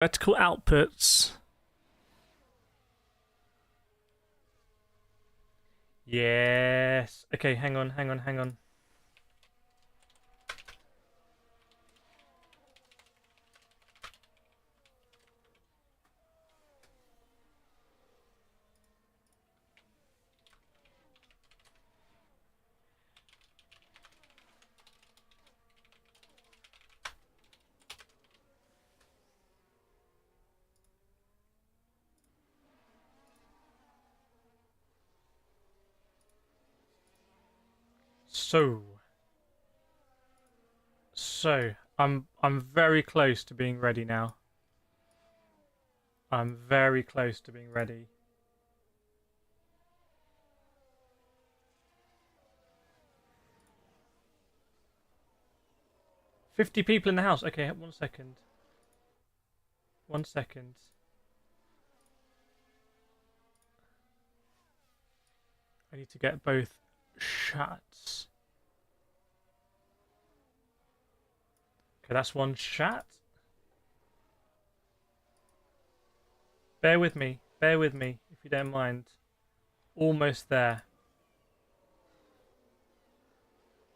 Vertical outputs. Yes. Okay, hang on. So I'm very close to being ready now. I'm very close to being ready. $50 people in the house. Okay, 1 second. 1 second. I need to get both shots. Okay, that's one shot. Bear with me, if you don't mind. Almost there.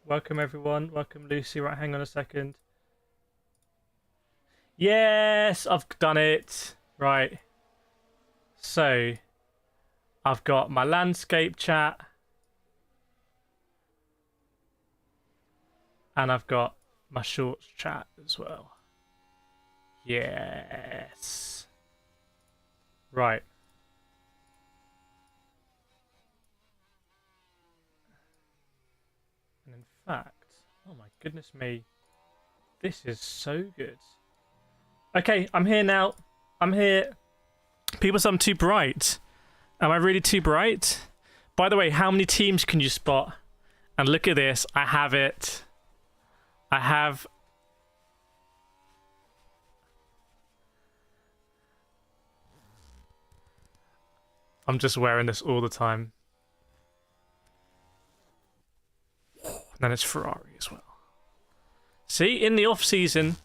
Welcome everyone, welcome Lucy. Right, hang on a second. Yes, I've done it. Right. So, I've got my landscape chat. And I've got my shorts chat as well. Yes. Right. And in fact, oh my goodness me, this is so good. Okay, I'm here now. I'm here. People say I'm too bright. Am I really too bright? By the way, how many teams can you spot? And look at this. I have it. I have... I'm just wearing this all the time. And then it's Ferrari as well. See, in the off-season,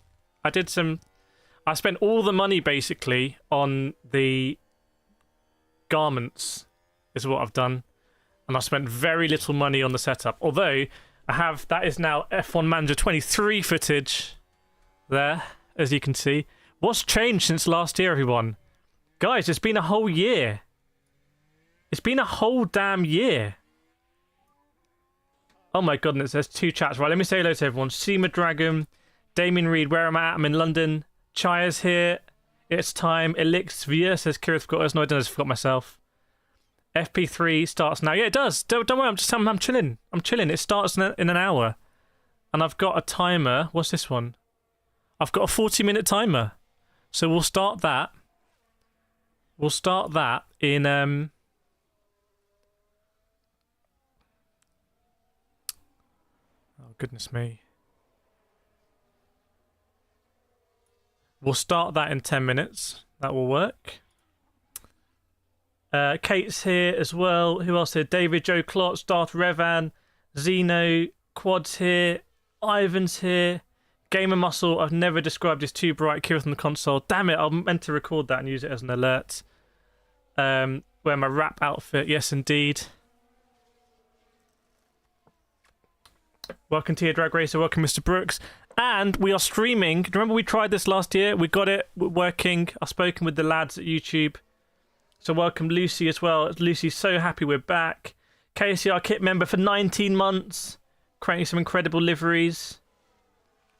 I spent all the money, basically, on the garments, is what I've done. And I spent very little money on the setup. Although, that is now F1 Manager 23 footage there, as you can see. What's changed since last year, everyone? Guys, it's been a whole year. It's been a whole damn year. Oh my goodness, there's 2 chats. Right, let me say hello to everyone. Seema Dragon, Damien Reed, where am I at? I'm in London. Chaya's here. It's time. Elixir says Kireth forgot us. No, I don't. I just forgot myself. FP3 starts now. Yeah, it does. Don't worry. I'm chilling. I'm chilling. It starts in an hour. And I've got a timer. What's this one? I've got a 40-minute timer. So we'll start that. We'll start that in... Oh, goodness me. We'll start that in 10 minutes. That will work. Kate's here as well. Who else here? David, Joe Klotz, Darth Revan, Zeno, Quad's here, Ivan's here, Gamer Muscle. I've never described as too bright. Kireth on the console. Damn it, I meant to record that and use it as an alert. Wear my rap outfit. Yes, indeed. Welcome to your Drag Racer. Welcome, Mr. Brooks. And we are streaming. Do you remember we tried this last year? We got it working. I've spoken with the lads at YouTube. So welcome Lucy as well. Lucy's so happy we're back. KCR kit member for 19 months. Creating some incredible liveries.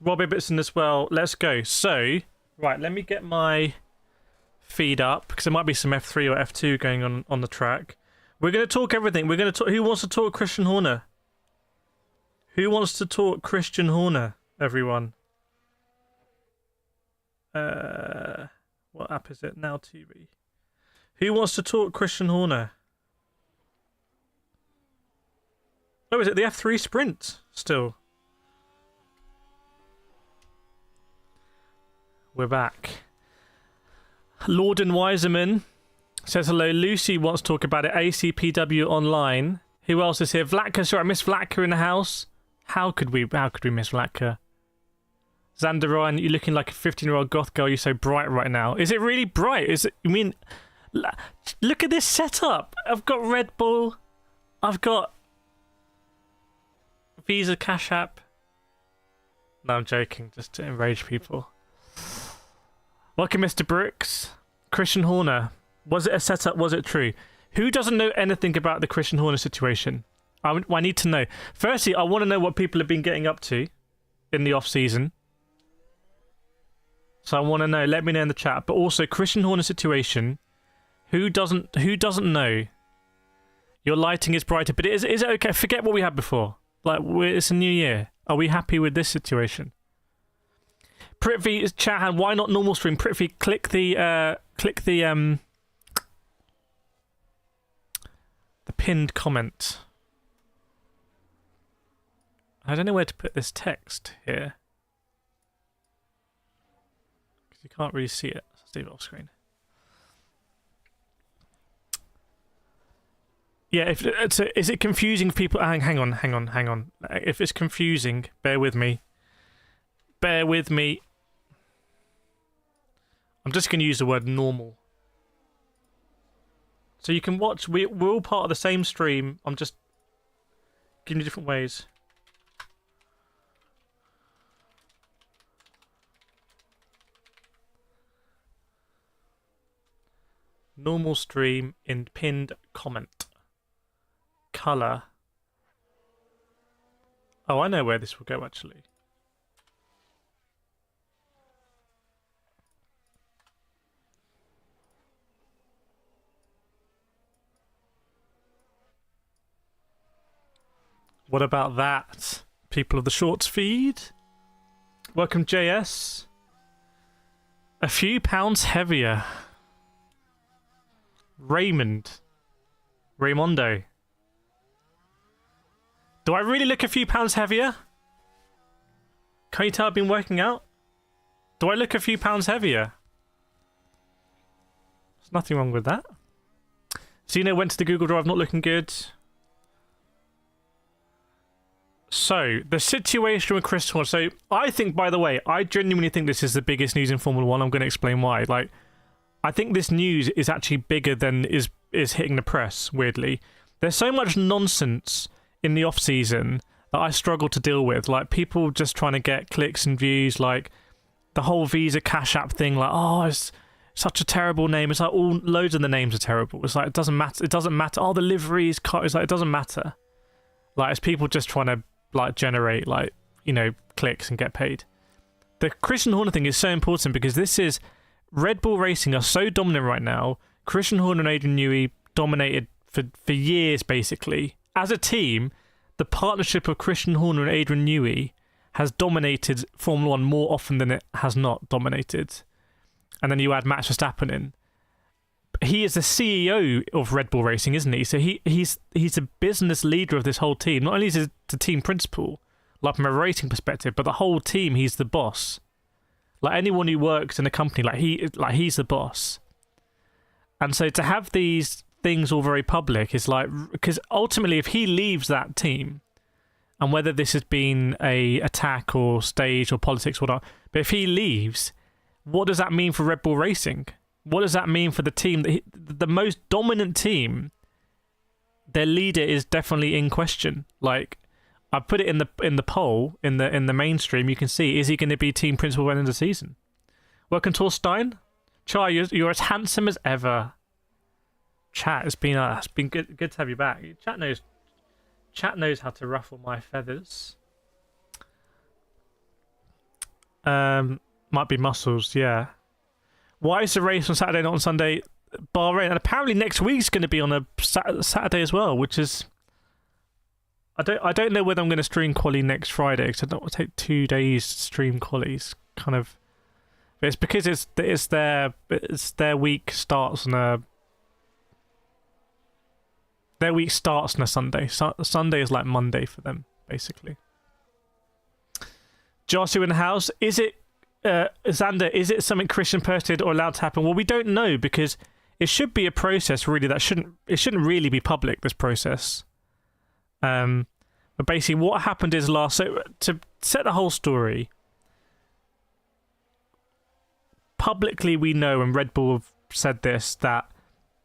Rob Ibbotson as well. Let's go. So, right, let me get my feed up because there might be some F3 or F2 going on the track. We're going to talk everything. We're going to talk. Who wants to talk Christian Horner? Who wants to talk Christian Horner, everyone? What app is it? Now TV. Who wants to talk Christian Horner? Oh, is it the F3 Sprint still? We're back. Lord and Wiseman says hello. Lucy wants to talk about it. ACPW online. Who else is here? Vlatka. Sorry, I missed Vlatka in the house. How could we miss Vlatka? Xander Ryan, you're looking like a 15-year-old goth girl. You're so bright right now. Is it really bright? Is it? I mean, look at this setup. I've got Red Bull. I've got Visa Cash App. No, I'm joking, just to enrage people. Welcome, Mr. Brooks. Christian Horner. Was it a setup? Was it true? Who doesn't know anything about the Christian Horner situation? I need to know. Firstly, I want to know what people have been getting up to in the off-season. So I want to know. Let me know in the chat. But also, Christian Horner situation. Who doesn't know? Your lighting is brighter. But is it okay? Forget what we had before. Like, it's a new year. Are we happy with this situation? Prithvi is chat hand. Why not normal stream? Prithvi, click the pinned comment. I don't know where to put this text here because you can't really see it. Let's leave it off screen. Yeah, is it confusing for people? Hang on. If it's confusing, bear with me. I'm just going to use the word normal. So you can watch, we're all part of the same stream. I'm just giving you different ways. Normal stream in pinned comment. Color. Oh, I know where this will go actually. What about that? People of the Shorts feed. Welcome, JS. A few pounds heavier. Raymondo. Do I really look a few pounds heavier? Can't you tell I've been working out? Do I look a few pounds heavier? There's nothing wrong with that. Zeno went to the Google Drive, not looking good. So, the situation with Chris Horner. So, I think, by the way, I genuinely think this is the biggest news in Formula 1. I'm going to explain why. Like, I think this news is actually bigger than is hitting the press, weirdly. There's so much nonsense in the off-season that I struggle to deal with. Like, people just trying to get clicks and views. Like, the whole Visa Cash App thing. Like, oh, it's such a terrible name. It's like, loads of the names are terrible. It's like, it doesn't matter. Oh, the liveries. It's like, it doesn't matter. Like, it's people just trying to like generate like, you know, clicks and get paid. The Christian Horner thing is so important because this is Red Bull Racing are so dominant right now. Christian Horner and Adrian Newey dominated for years basically. As a team, the partnership of Christian Horner and Adrian Newey has dominated Formula 1 more often than it has not dominated. And then you add Max Verstappen in. He is the CEO of Red Bull Racing, isn't he? So he's a business leader of this whole team. Not only is he the team principal, like from a rating perspective, but the whole team, he's the boss. Like anyone who works in a company, he's the boss. And so to have these things all very public is like, because ultimately if he leaves that team, and whether this has been a attack or stage or politics or not, but if he leaves, what does that mean for Red Bull Racing? What does that mean for the team? The most dominant team, their leader is definitely in question. Like, I put it in the poll in the mainstream. You can see, is he going to be team principal by the end of the season? Welcome, Torstein. Char, you're as handsome as ever. Chat, it's been good to have you back. Chat knows how to ruffle my feathers. Might be muscles, yeah. Why is the race on Saturday, not on Sunday? Bahrain, and apparently next week's going to be on a Saturday as well, which is I don't know whether I'm going to stream quali next Friday because I don't want to take 2 days to stream qualies. Kind of, it's because it's their week starts on a Sunday. Sunday is like Monday for them, basically. Joshua in the house, is it? Xander, is it something Christian posted or allowed to happen? Well, we don't know because it should be a process really that shouldn't really be public, this process. But basically what happened is so to set the whole story, publicly we know, and Red Bull have said this, that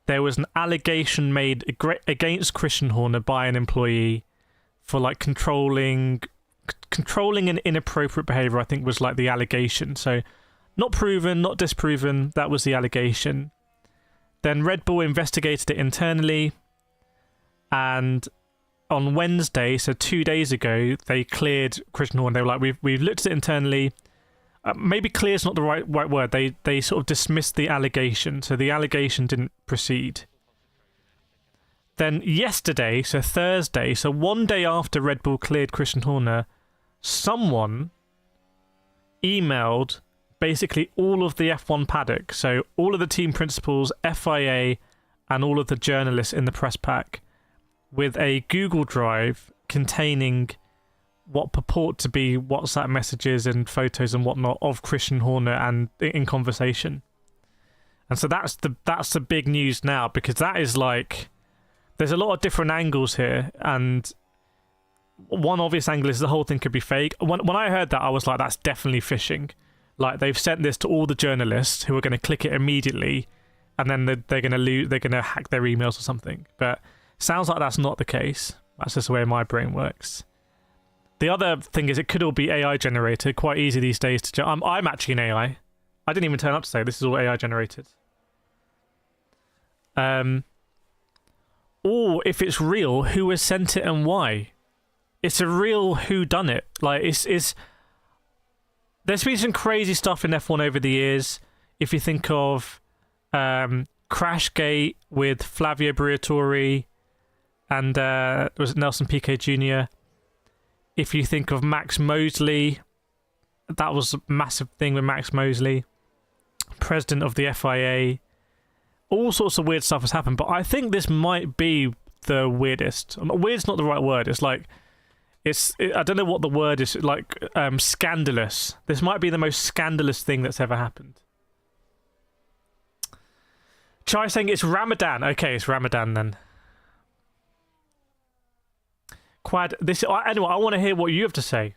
there was an allegation made against Christian Horner by an employee for like controlling an inappropriate behavior, I think was like the allegation. So not proven, not disproven, that was the allegation. Then Red Bull investigated it internally, and on Wednesday, so 2 days ago, they cleared Christian Horner. They were like, we've looked at it internally. Maybe clear is not the right word. They sort of dismissed the allegation, so the allegation didn't proceed. Then yesterday, so Thursday, so 1 day after Red Bull cleared Christian Horner, someone emailed basically all of the F1 paddock, so all of the team principals, FIA, and all of the journalists in the press pack, with a Google Drive containing what purport to be WhatsApp messages and photos and whatnot of Christian Horner and in conversation. And so that's the big news now, because that is like, there's a lot of different angles here, and one obvious angle is the whole thing could be fake. When I heard that, I was like, that's definitely phishing. Like, they've sent this to all the journalists who are going to click it immediately, and then they're going to hack their emails or something. But sounds like that's not the case. That's just the way my brain works. The other thing is it could all be AI generated. Quite easy these days to... I'm actually an AI. I didn't even turn up to say this is all AI generated. Or if it's real, who has sent it and why? It's a real whodunit. Like, it's... There's been some crazy stuff in F1 over the years. If you think of Crashgate with Flavio Briatore and was it Nelson Piquet Jr.? If you think of Max Mosley, that was a massive thing with Max Mosley, president of the FIA. All sorts of weird stuff has happened, but I think this might be the weirdest. Weird's not the right word. It's like, I don't know what the word is, like scandalous. This might be the most scandalous thing that's ever happened. Chai saying it's Ramadan. Okay, it's Ramadan then. Quad, anyway, I want to hear what you have to say.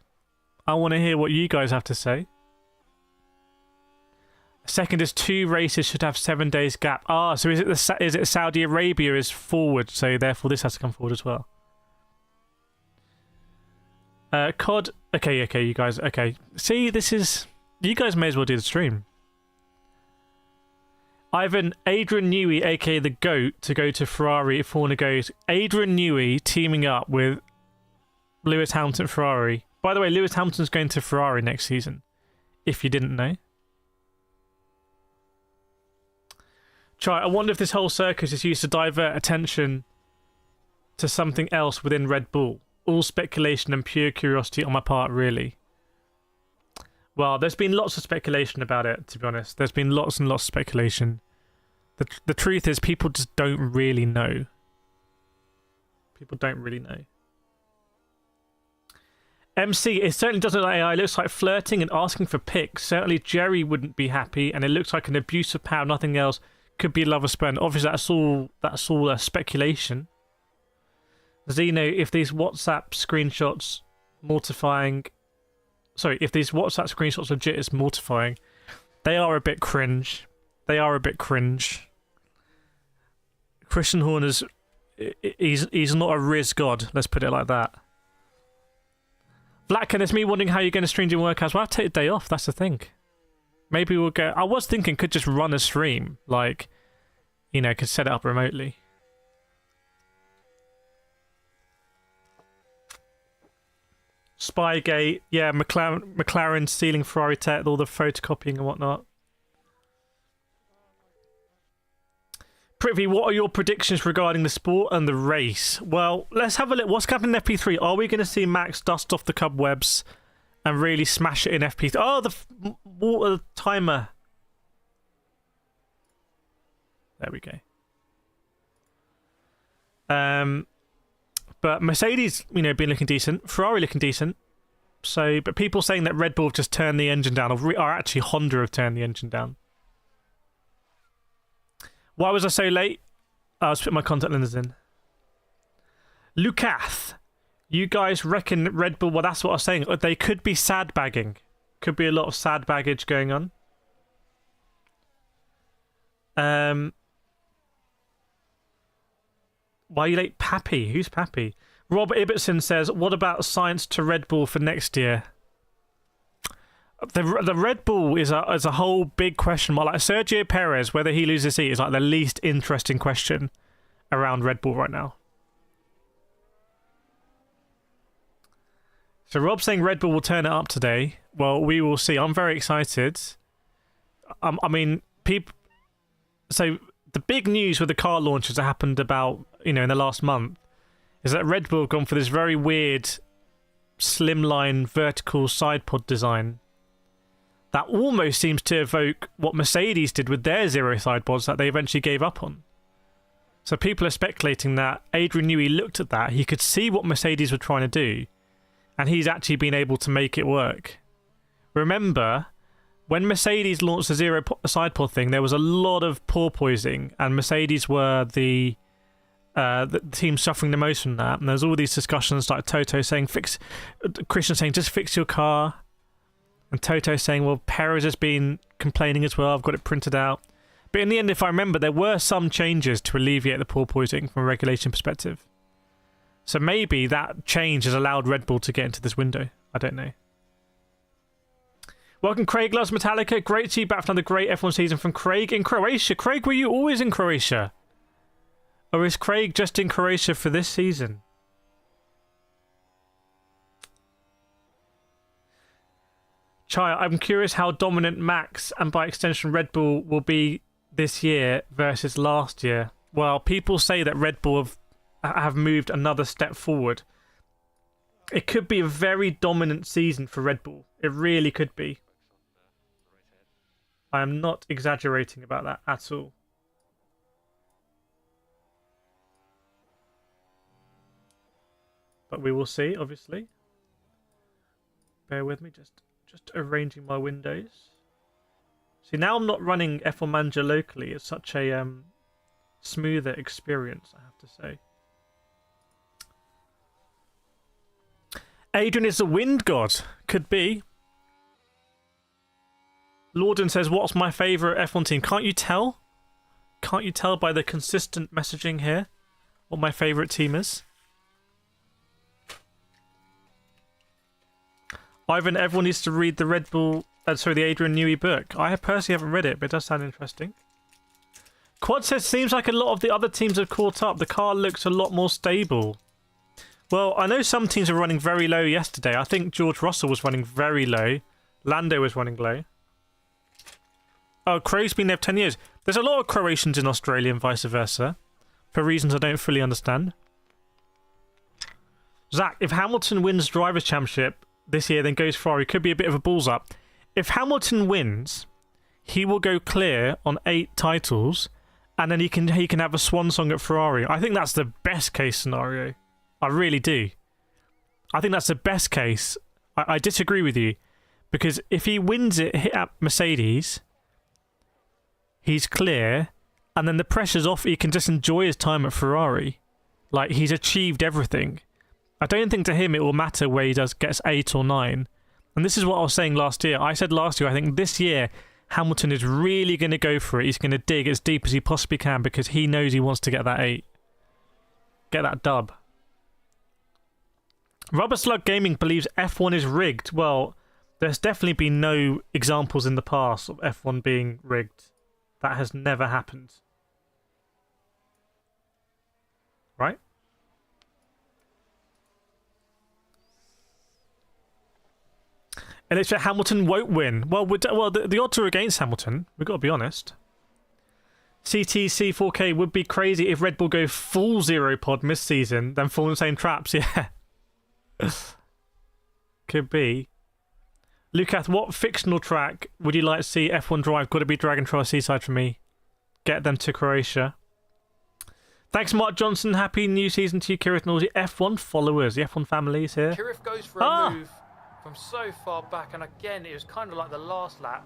I want to hear what you guys have to say. Second is 2 races should have 7 days gap. So is it Saudi Arabia is forward, so therefore this has to come forward as well. COD. Okay, you guys. Okay, see, this is. You guys may as well do the stream. Adrian Newey, aka the GOAT, to go to Ferrari if Horner goes. Adrian Newey teaming up with Lewis Hamilton Ferrari. By the way, Lewis Hamilton's going to Ferrari next season, if you didn't know. I wonder if this whole circus is used to divert attention to something else within Red Bull. All speculation and pure curiosity on my part, really. Well, there's been lots of speculation about it, to be honest. There's been lots and lots of speculation. The truth is, people just don't really know. People don't really know. MC, it certainly doesn't look like AI. It looks like flirting and asking for pics. Certainly Jerry wouldn't be happy, and it looks like an abuse of power, nothing else. Could be love or spend. Obviously, that's all speculation. Zeno, if these WhatsApp screenshots mortifying... Sorry, if these WhatsApp screenshots legit is mortifying, they are a bit cringe. They are a bit cringe. Christian Horner's... He's not a Riz god, let's put it like that. Blacken, it's me wondering how you're going to stream your workouts. Well, I'll take a day off, that's the thing. Maybe we'll go... I was thinking could just run a stream. Like, you know, could set it up remotely. Spygate, yeah, McLaren stealing Ferrari tech, all the photocopying and whatnot. Prithvi, what are your predictions regarding the sport and the race? Well, let's have a look. What's happening in FP3? Are we going to see Max dust off the cobwebs and really smash it in FP3? Oh, the water timer. There we go. But Mercedes, you know, been looking decent. Ferrari looking decent. So, but people saying that Red Bull have just turned the engine down, or actually Honda have turned the engine down. Why was I so late? I was putting my contact lenses in. Lukath, you guys reckon Red Bull? Well, that's what I was saying. They could be sad bagging. Could be a lot of sad baggage going on. Why are you late, Pappy? Who's Pappy? Rob Ibbotson says, what about Sainz to Red Bull for next year? The Red Bull is a whole big question mark. Like Sergio Perez, whether he loses his seat is like the least interesting question around Red Bull right now. So Rob's saying Red Bull will turn it up today. Well, we will see. I'm very excited. I mean, people. So the big news with the car launches that happened about, in the last month is that Red Bull have gone for this very weird slimline vertical side pod design that almost seems to evoke what Mercedes did with their zero side pods that they eventually gave up on. So people are speculating that Adrian Newey looked at that, he could see what Mercedes were trying to do, and he's actually been able to make it work. Remember, when Mercedes launched the zero side pod thing, there was a lot of porpoising, and Mercedes were the team suffering the most from that. And there's all these discussions like Toto saying, Christian saying, just fix your car. And Toto saying, well, Perez has been complaining as well. I've got it printed out. But in the end, if I remember, there were some changes to alleviate the porpoising from a regulation perspective. So maybe that change has allowed Red Bull to get into this window. I don't know. Welcome, Craig Loves Metallica. Great to see you back for another great F1 season from Craig in Croatia. Craig, were you always in Croatia? Or is Craig just in Croatia for this season? Chai, I'm curious how dominant Max and by extension Red Bull will be this year versus last year. Well, people say that Red Bull have moved another step forward. It could be a very dominant season for Red Bull. It really could be. I am not exaggerating about that at all. But we will see, obviously. Bear with me, just arranging my windows. See, now I'm not running F1 Manager locally. It's such a smoother experience, I have to say. Adrian is the wind god. Could be. Lorden says, what's my favourite F1 team? Can't you tell? Can't you tell by the consistent messaging here what my favourite team is? Ivan, everyone needs to read the the Adrian Newey book. I personally haven't read it, but it does sound interesting. Quad says, seems like a lot of the other teams have caught up. The car looks a lot more stable. Well, I know some teams are running very low yesterday. I think George Russell was running very low. Lando was running low. Oh, Craig's been there for 10 years. There's a lot of Croatians in Australia and vice versa, for reasons I don't fully understand. Zach, if Hamilton wins Drivers' Championship this year, then goes Ferrari, could be a bit of a balls up. If Hamilton wins, he will go clear on 8 titles, and then he can have a swan song at Ferrari. I think that's the best case scenario. I really do. I think that's the best case. I disagree with you, because if he wins it at Mercedes, he's clear, and then the pressure's off. He can just enjoy his time at Ferrari. Like, he's achieved everything. I don't think to him it will matter where he gets 8 or 9. And this is what I was saying last year. I said last year, I think this year, Hamilton is really going to go for it. He's going to dig as deep as he possibly can because he knows he wants to get that 8. Get that dub. Rubber Slug Gaming believes F1 is rigged. Well, there's definitely been no examples in the past of F1 being rigged. That has never happened. Right? And it's that Hamilton won't win. Well, the odds are against Hamilton. We've got to be honest. CTC 4K would be crazy if Red Bull go full zero pod mid-season, then fall in the same traps. Yeah. Could be. Lukath, what fictional track would you like to see F1 drive? Got to be Dragon Trial Seaside for me. Get them to Croatia. Thanks, Mark Johnson. Happy new season to you, Kireth, and all the F1 followers. The F1 family is here. Kireth goes for a move from so far back, and again, it was kind of like the last lap.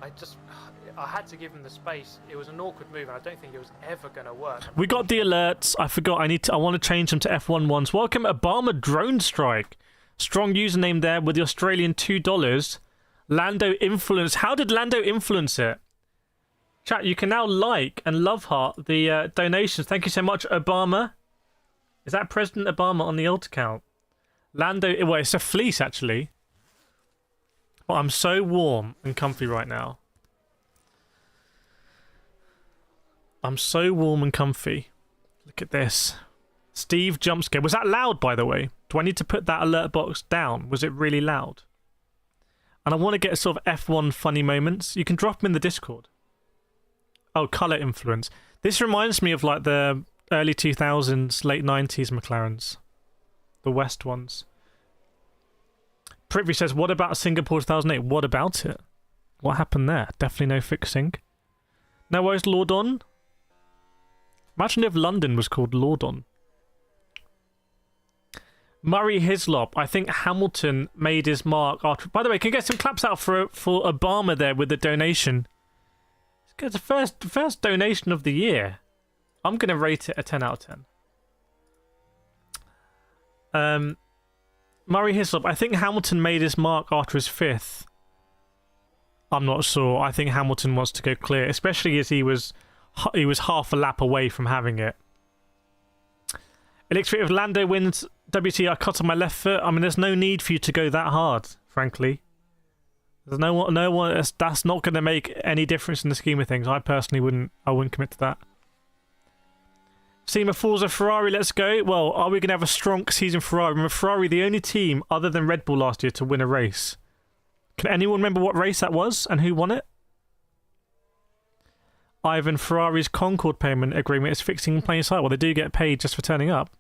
I had to give him the space. It was an awkward move, and I don't think it was ever going to work. We got the alerts. I forgot. I want to change them to F1 ones. Welcome, Obama Drone Strike. Strong username there with the Australian $2. Lando influence. How did Lando influence it? Chat, you can now like and love heart the donations. Thank you so much, Obama. Is that President Obama on the alt account? Lando, well, it's a fleece, actually. But I'm so warm and comfy right now. I'm so warm and comfy. Look at this. Steve jumpscare. Was that loud, by the way? Do I need to put that alert box down? Was it really loud? And I want to get sort of F1 funny moments. You can drop them in the Discord. Oh, colour influence. This reminds me of like the early 2000s, late 90s McLarens. The West ones. Prithvi says, what about Singapore 2008? What about it? What happened there? Definitely no fixing. No worries, Lordon. Imagine if London was called Lordon. Murray Hislop. I think Hamilton made his mark after... By the way, can you get some claps out for Obama there with the donation? It's the first donation of the year. I'm going to rate it a 10 out of 10. Murray Hislop. I think Hamilton made his mark after his 5th. I'm not sure. I think Hamilton wants to go clear, especially as he was half a lap away from having it. Elixir, if Lando wins WT, I cut on my left foot. I mean, there's no need for you to go that hard, frankly. There's no one. That's not going to make any difference in the scheme of things. I personally wouldn't commit to that. Sema Forza Ferrari, let's go. Well, are we going to have a strong season Ferrari? Remember, Ferrari, the only team other than Red Bull last year to win a race. Can anyone remember what race that was and who won it? Ivan, Ferrari's Concord payment agreement is fixing in plain sight. Well, they do get paid just for turning up.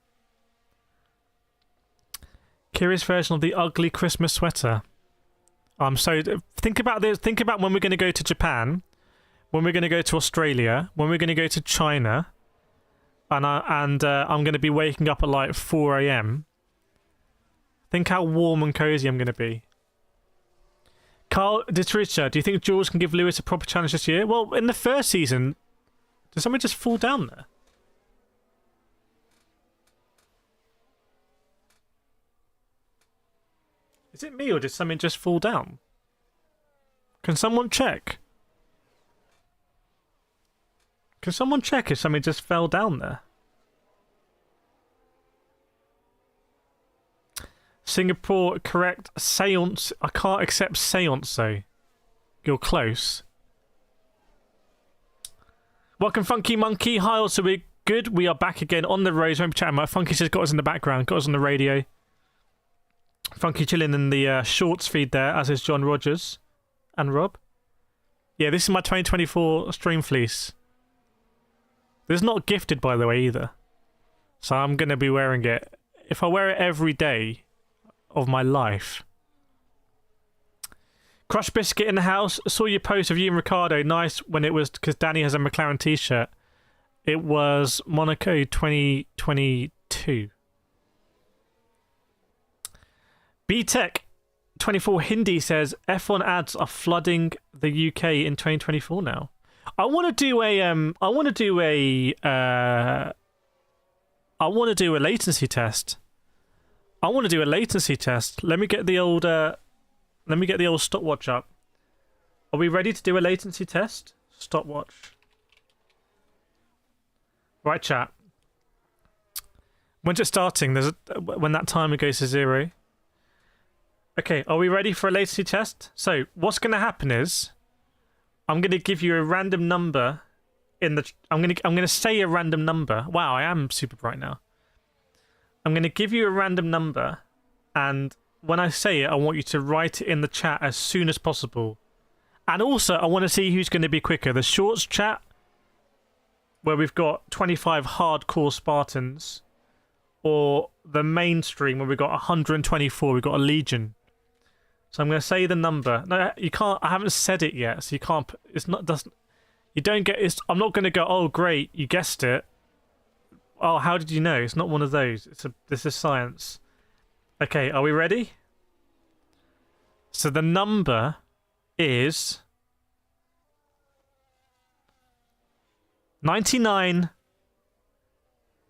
Curious version of the ugly Christmas sweater. So think about this. Think about when we're going to go to Japan, when we're going to go to Australia, when we're going to go to China, and I'm going to be waking up at like 4 a.m. Think how warm and cozy I'm going to be. Carl Dietricha, do you think George can give Lewis a proper challenge this year? Well, in the first season, did someone just fall down there? Is it me or did something just fall down? Can someone check? Can someone check if something just fell down there? Singapore, correct. Seance. I can't accept seance, though. You're close. Welcome, Funky Monkey. Hi, also, we're good. We are back again on the roads. Remember chatting about Funky just got us in the background, got us on the radio. Funky chilling in the shorts feed there, as is John Rogers and Rob. Yeah, this is my 2024 stream fleece. This is not gifted, by the way, either. So I'm going to be wearing it. If I wear it every day of my life. Crush Biscuit in the house. Saw your post of you and Ricardo. Nice when it was, because Danny has a McLaren t-shirt. It was Monaco 2022. B-Tech 24 Hindi says F1 ads are flooding the UK in 2024 now. I want to do a latency test. Let me get the old stopwatch up. Are we ready to do a latency test? Stopwatch. Right, chat. When's it starting? When that timer goes to 0. Okay, are we ready for a latency test? So, what's going to happen is I'm going to give you a random number I'm going to say a random number. Wow, I am super bright now. I'm going to give you a random number, and when I say it, I want you to write it in the chat as soon as possible. And also, I want to see who's going to be quicker. The shorts chat, where we've got 25 hardcore Spartans, or the mainstream, where we've got 124, we've got a legion. So I'm going to say the number. No, you can't. I haven't said it yet, so you can't. It's not. Doesn't. You don't get. I'm not going to go. Oh, great! You guessed it. Oh, how did you know? It's not one of those. This is science. Okay, are we ready? So the number is 99.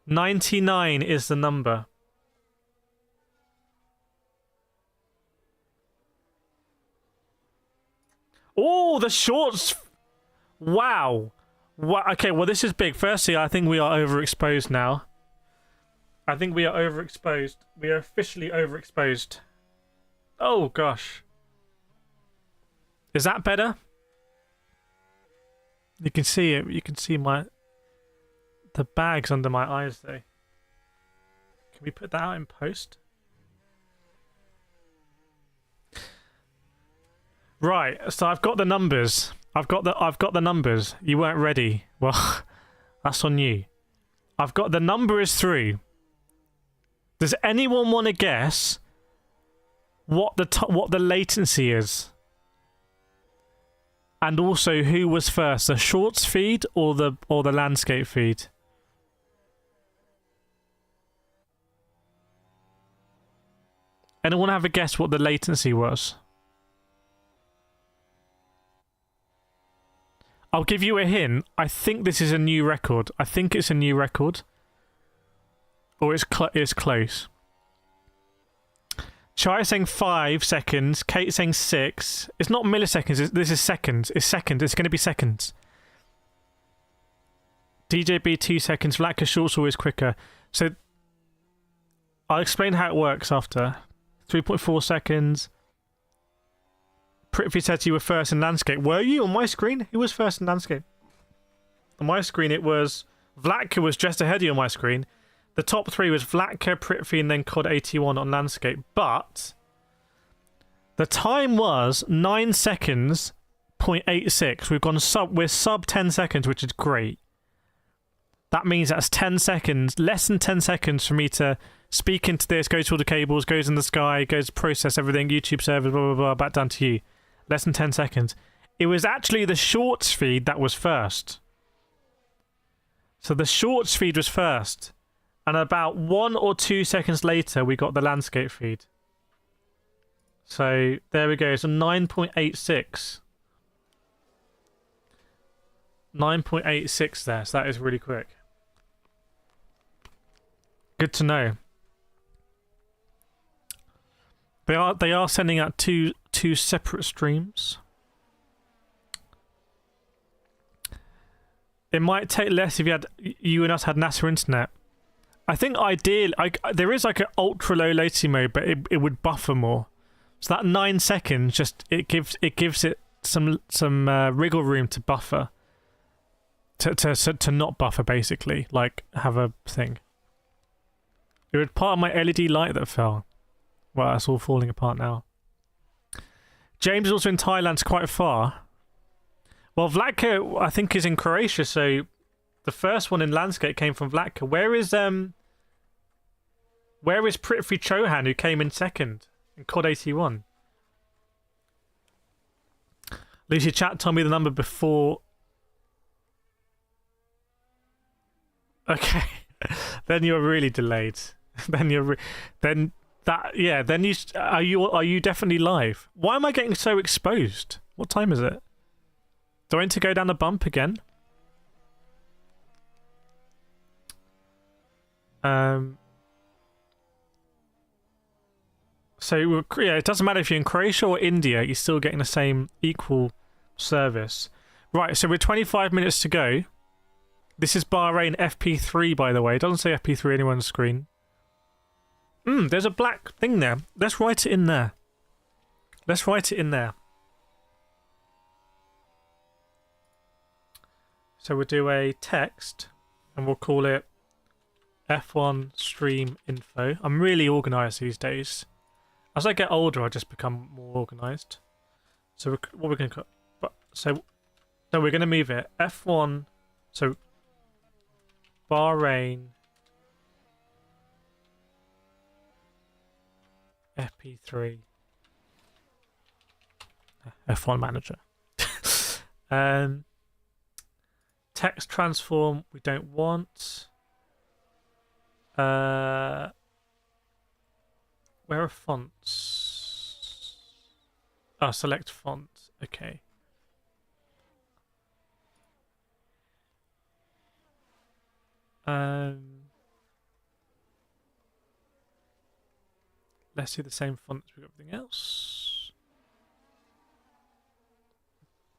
99 is the number. Oh, the shorts Wow. Okay, well, this is big. Firstly, I think we are overexposed now. I think we are overexposed. We are officially overexposed. Oh, gosh. Is that better? You can see it. You can see the bags under my eyes, though. Can we put that out in post? Right, so I've got the numbers. I've got the numbers. You weren't ready. Well, that's on you. I've got the number is through. Does anyone want to guess what the latency is? And also who was first, the shorts feed or the landscape feed? Anyone have a guess what the latency was? I'll give you a hint. I think this is a new record. I think it's a new record. Or it's close. Chai saying 5 seconds. Kate saying 6. It's not milliseconds. This is seconds. It's seconds. It's going to be seconds. DJB 2 seconds. Vlatka shorts always quicker. So I'll explain how it works after. 3.4 seconds. Prithvi said you were first in landscape. Were you on my screen? Who was first in landscape? On my screen, it was Vlatka was just ahead of you on my screen. The top 3 was Vlatka, Prithvi, and then COD 81 on landscape. But the time was 9 seconds, 0.86. We're sub 10 seconds, which is great. That means that's 10 seconds, less than 10 seconds for me to speak into this, go to all the cables, goes in the sky, goes process everything, YouTube servers, blah, blah, blah, back down to you. Less than 10 seconds. It was actually the shorts feed that was first. So the shorts feed was first. And about 1 or 2 seconds later, we got the landscape feed. So there we go. So 9.86. 9.86 there. So that is really quick. Good to know. They are sending out two separate streams. It might take less if you and us had NASA internet. I think ideally, there is like an ultra low latency mode, but it would buffer more. So that 9 seconds just it gives it some wriggle room to buffer, to not buffer basically, like have a thing. It was part of my LED light that fell. Well, that's all falling apart now. James is also in Thailand, it's quite far. Well, Vlatka, I think, is in Croatia, so the first one in landscape came from Vlatka. Where is Prithvi Chauhan, who came in second in COD 81? Lucy Chat told me the number before. Okay, then you're really delayed. Then you are you definitely live? Why am I getting so exposed? What time is it? Do I need to go down the bump again? So yeah, it doesn't matter if you're in Croatia or India, you're still getting the same equal service. Right, so we're 25 minutes to go. This is Bahrain FP3, by the way. It doesn't say FP3 anywhere on the screen. There's a black thing there. Let's write it in there. Let's write it in there. So we'll do a text, and we'll call it F1 stream info. I'm really organised these days. As I get older, I just become more organised. So what we're going to call... No, we're going to move it. F1... So... Bahrain... FP3... F1 manager. Text transform we don't want. Where are fonts? Oh, select font. Okay. Let's do the same font as with everything else.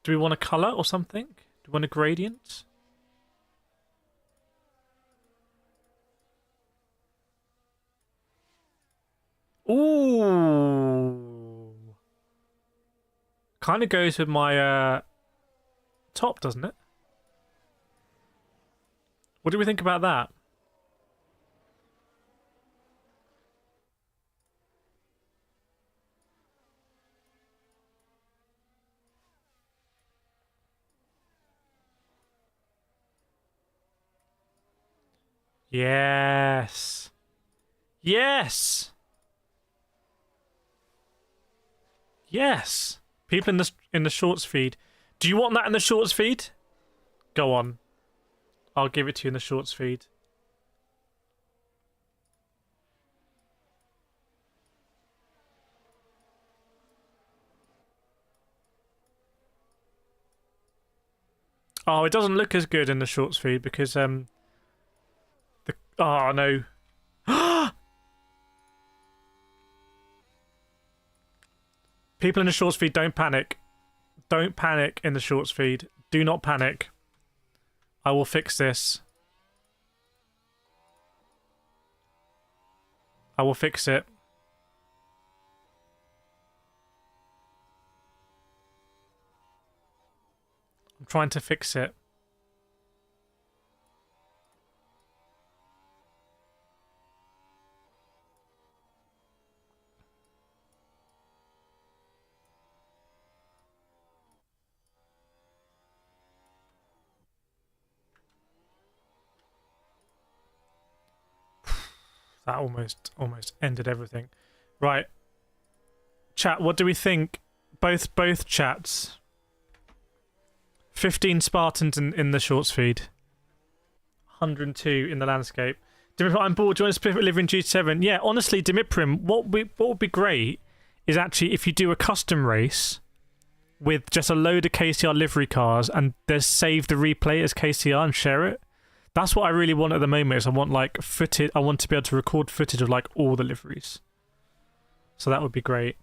Do we want a color or something? you want a gradient? Ooh. Kind of goes with my top, doesn't it? What do we think about that? Yes. Yes. Yes. People in the shorts feed. Do you want that in the shorts feed? Go on. I'll give it to you in the shorts feed. Oh, it doesn't look as good in the shorts feed because oh no. People in the shorts feed, don't panic. Don't panic in the shorts feed. Do not panic. I will fix this. I will fix it. I'm trying to fix it. That almost ended everything. Right. Chat, what do we think? Both chats. 15 Spartans in the shorts feed. 102 in the landscape. Dimitrim, I'm bored. Do you want to split live in G7? Yeah, honestly, Dimitrim, what would be great is actually if you do a custom race with just a load of KCR livery cars and there's save the replay as KCR and share it. That's what I really want at the moment. Is I want like footage. I want to be able to record footage of like all the liveries. So that would be great.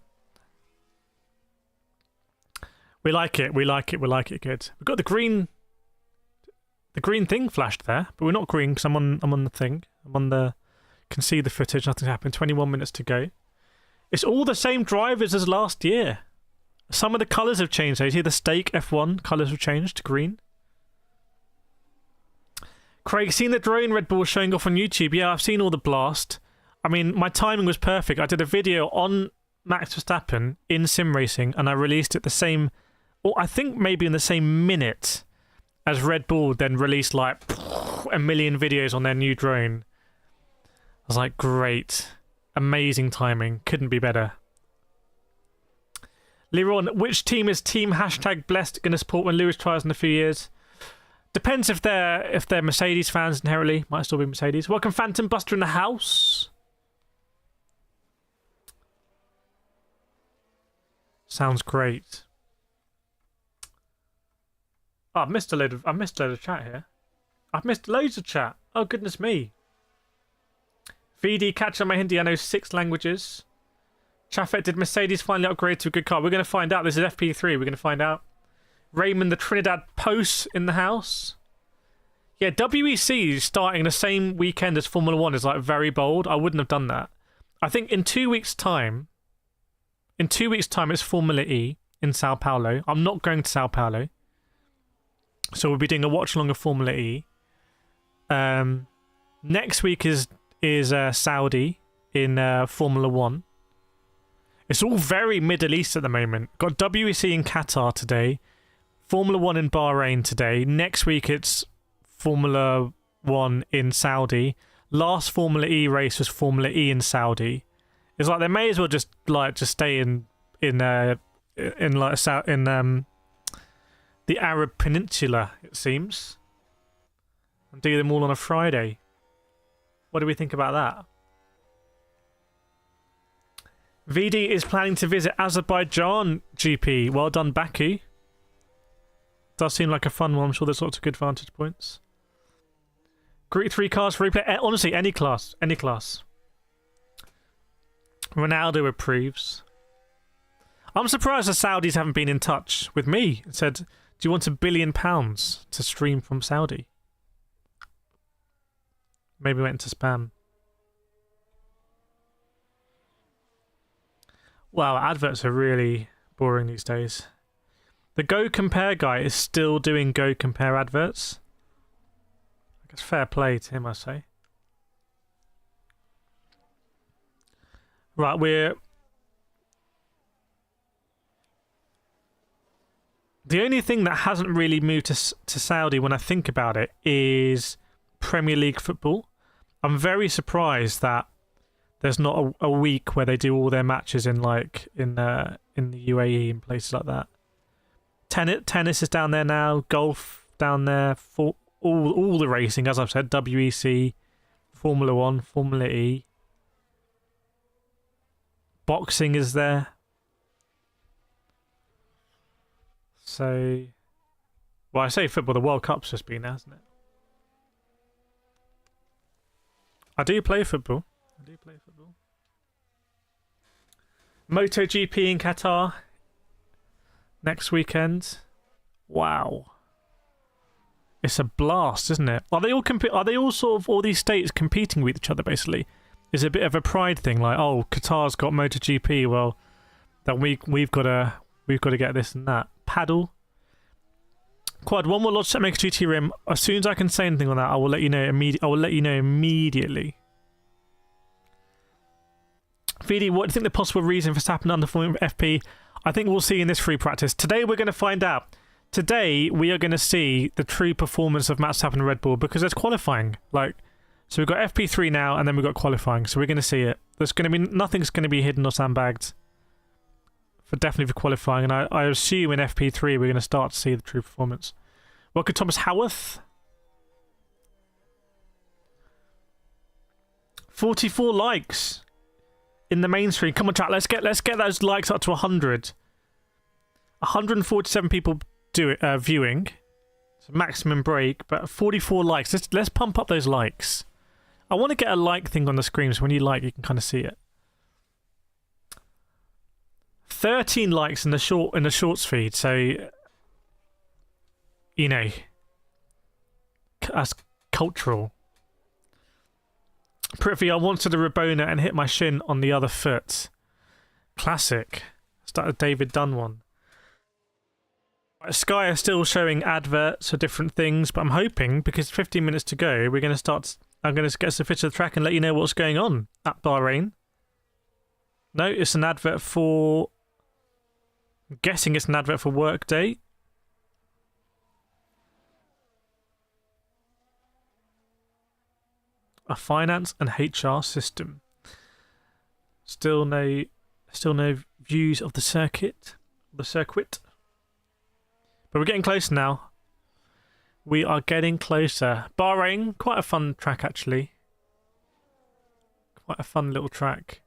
We like it. We like it. We like it. Good. We've got the green thing flashed there, but we're not green because I'm on the thing. I'm on the. Can see the footage. Nothing's happened. 21 minutes to go. It's all the same drivers as last year. Some of the colours have changed. So you see the stake F1 colours have changed to green. Craig, seen the drone Red Bull showing off on YouTube? Yeah, I've seen all the blast. I mean, my timing was perfect. I did a video on Max Verstappen in sim racing, and I released it the same, or I think maybe in the same minute as Red Bull then released like a million videos on their new drone. I was like, great. Amazing timing. Couldn't be better. Leron, which team is Team #blessed going to support when Lewis tries in a few years? Depends if they're Mercedes fans inherently. Might still be Mercedes. Welcome Phantom Buster in the house. Sounds great. Oh, I've missed a load of chat here. I've missed loads of chat. Oh goodness me. VD, catch on my Hindi. I know 6 languages. Chaffet, did Mercedes finally upgrade to a good car? We're going to find out. This is FP3. We're going to find out. Raymond, the Trinidad Post in the house. Yeah, WEC starting the same weekend as Formula 1 is like very bold. I wouldn't have done that. I think in 2 weeks' time, it's Formula E in Sao Paulo. I'm not going to Sao Paulo. So we'll be doing a watch along of Formula E. Next week is Saudi in Formula 1. It's all very Middle East at the moment. Got WEC in Qatar today. Formula 1 in Bahrain today. Next week it's Formula 1 in Saudi. Last Formula E race was Formula E in Saudi. It's like they may as well just stay in the Arab Peninsula, it seems, and do them all on a Friday. What do we think about that? VD is planning to visit Azerbaijan GP. Well done, Baku. Does seem like a fun one. I'm sure there's lots of good vantage points. Group 3 cars for replay. Honestly, any class. Any class. Ronaldo approves. I'm surprised the Saudis haven't been in touch with me and said, do Do you want £1 billion to stream from Saudi? Maybe went into spam. Wow, adverts are really boring these days. The Go Compare guy is still doing Go Compare adverts. I guess fair play to him, I say. Right, we're... The only thing that hasn't really moved to Saudi when I think about it is Premier League football. I'm very surprised that there's not a week where they do all their matches in like in the UAE and places like that. Tennis is down there now. Golf down there. For all the racing, as I've said, WEC, Formula One, Formula E. Boxing is there. So, well, I say football. The World Cup's just been, hasn't it? I do play football. MotoGP in Qatar next weekend. Wow, it's a blast, isn't it? Are they all Are they all sort of all these states competing with each other? Basically, is it a bit of a pride thing? Like, oh, Qatar's got MotoGP. Well, that we've got to get this and that. Paddle. Quad, one more Logitech Maker GT rim. As soon as I can say anything on that, I will let you know immediately. VD, what do you think the possible reason for Verstappen underperforming FP? I think we'll see in this free practice. Today we're going to find out. Today we are going to see the true performance of Max Verstappen and Red Bull, because there's qualifying. Like, so we've got FP3 now, and then we've got qualifying. So we're going to see it. There's going to be nothing's going to be hidden or sandbagged. Definitely for qualifying, and I assume in FP3 we're going to start to see the true performance. Welcome, Thomas Howarth. 44 likes in the main stream. Come on, chat. Let's get those likes up to 100. 147 people viewing. It's a maximum break, but 44 likes. Let's pump up those likes. I want to get a like thing on the screen, so when you like, you can kind of see it. 13 likes in the shorts feed, so you know, that's cultural. Prithvi, I wanted a Rabona and hit my shin on the other foot. Classic. Start a David Dunn one. Sky are still showing adverts for different things, but I'm hoping, because 15 minutes to go, we're going to start. I'm going to get some footage of the track and let you know what's going on at Bahrain. No, it's an advert for. I'm guessing it's an advert for Workday. A finance and HR system. Still no views of the circuit. But we're getting closer now. We are getting closer. Bahrain, quite a fun track actually. Quite a fun little track.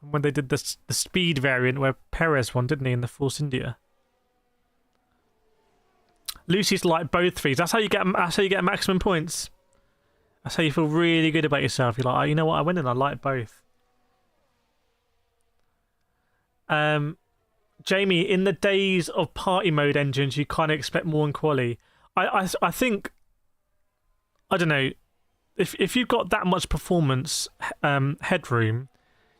When they did the speed variant where Perez won, didn't he, in the Force India? Lucy's like both threes. That's how you get maximum points. That's how you feel really good about yourself. You're like, oh, you know what? I went in. I like both. Jamie, in the days of party mode engines, you kind of expect more in quali. I think, I don't know, if you've got that much performance headroom,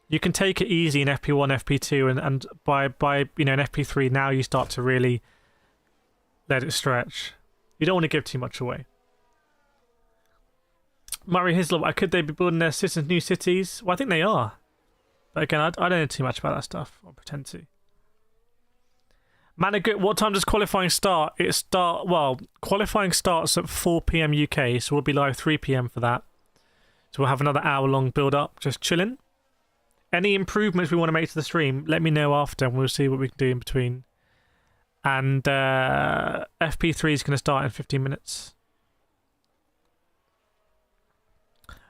you can take it easy in FP1, FP2, and by in FP3 now you start to really let it stretch. You don't want to give too much away. Murray Hislop, could they be building their citizens new cities? Well, I think they are. But again, I don't know too much about that stuff. I'll pretend to. Managut, what time does qualifying start? Qualifying starts at 4 PM UK, so we'll be live 3 PM for that. So we'll have another hour-long build-up, just chilling. Any improvements we want to make to the stream, let me know after, and we'll see what we can do in between. And FP3 is going to start in 15 minutes.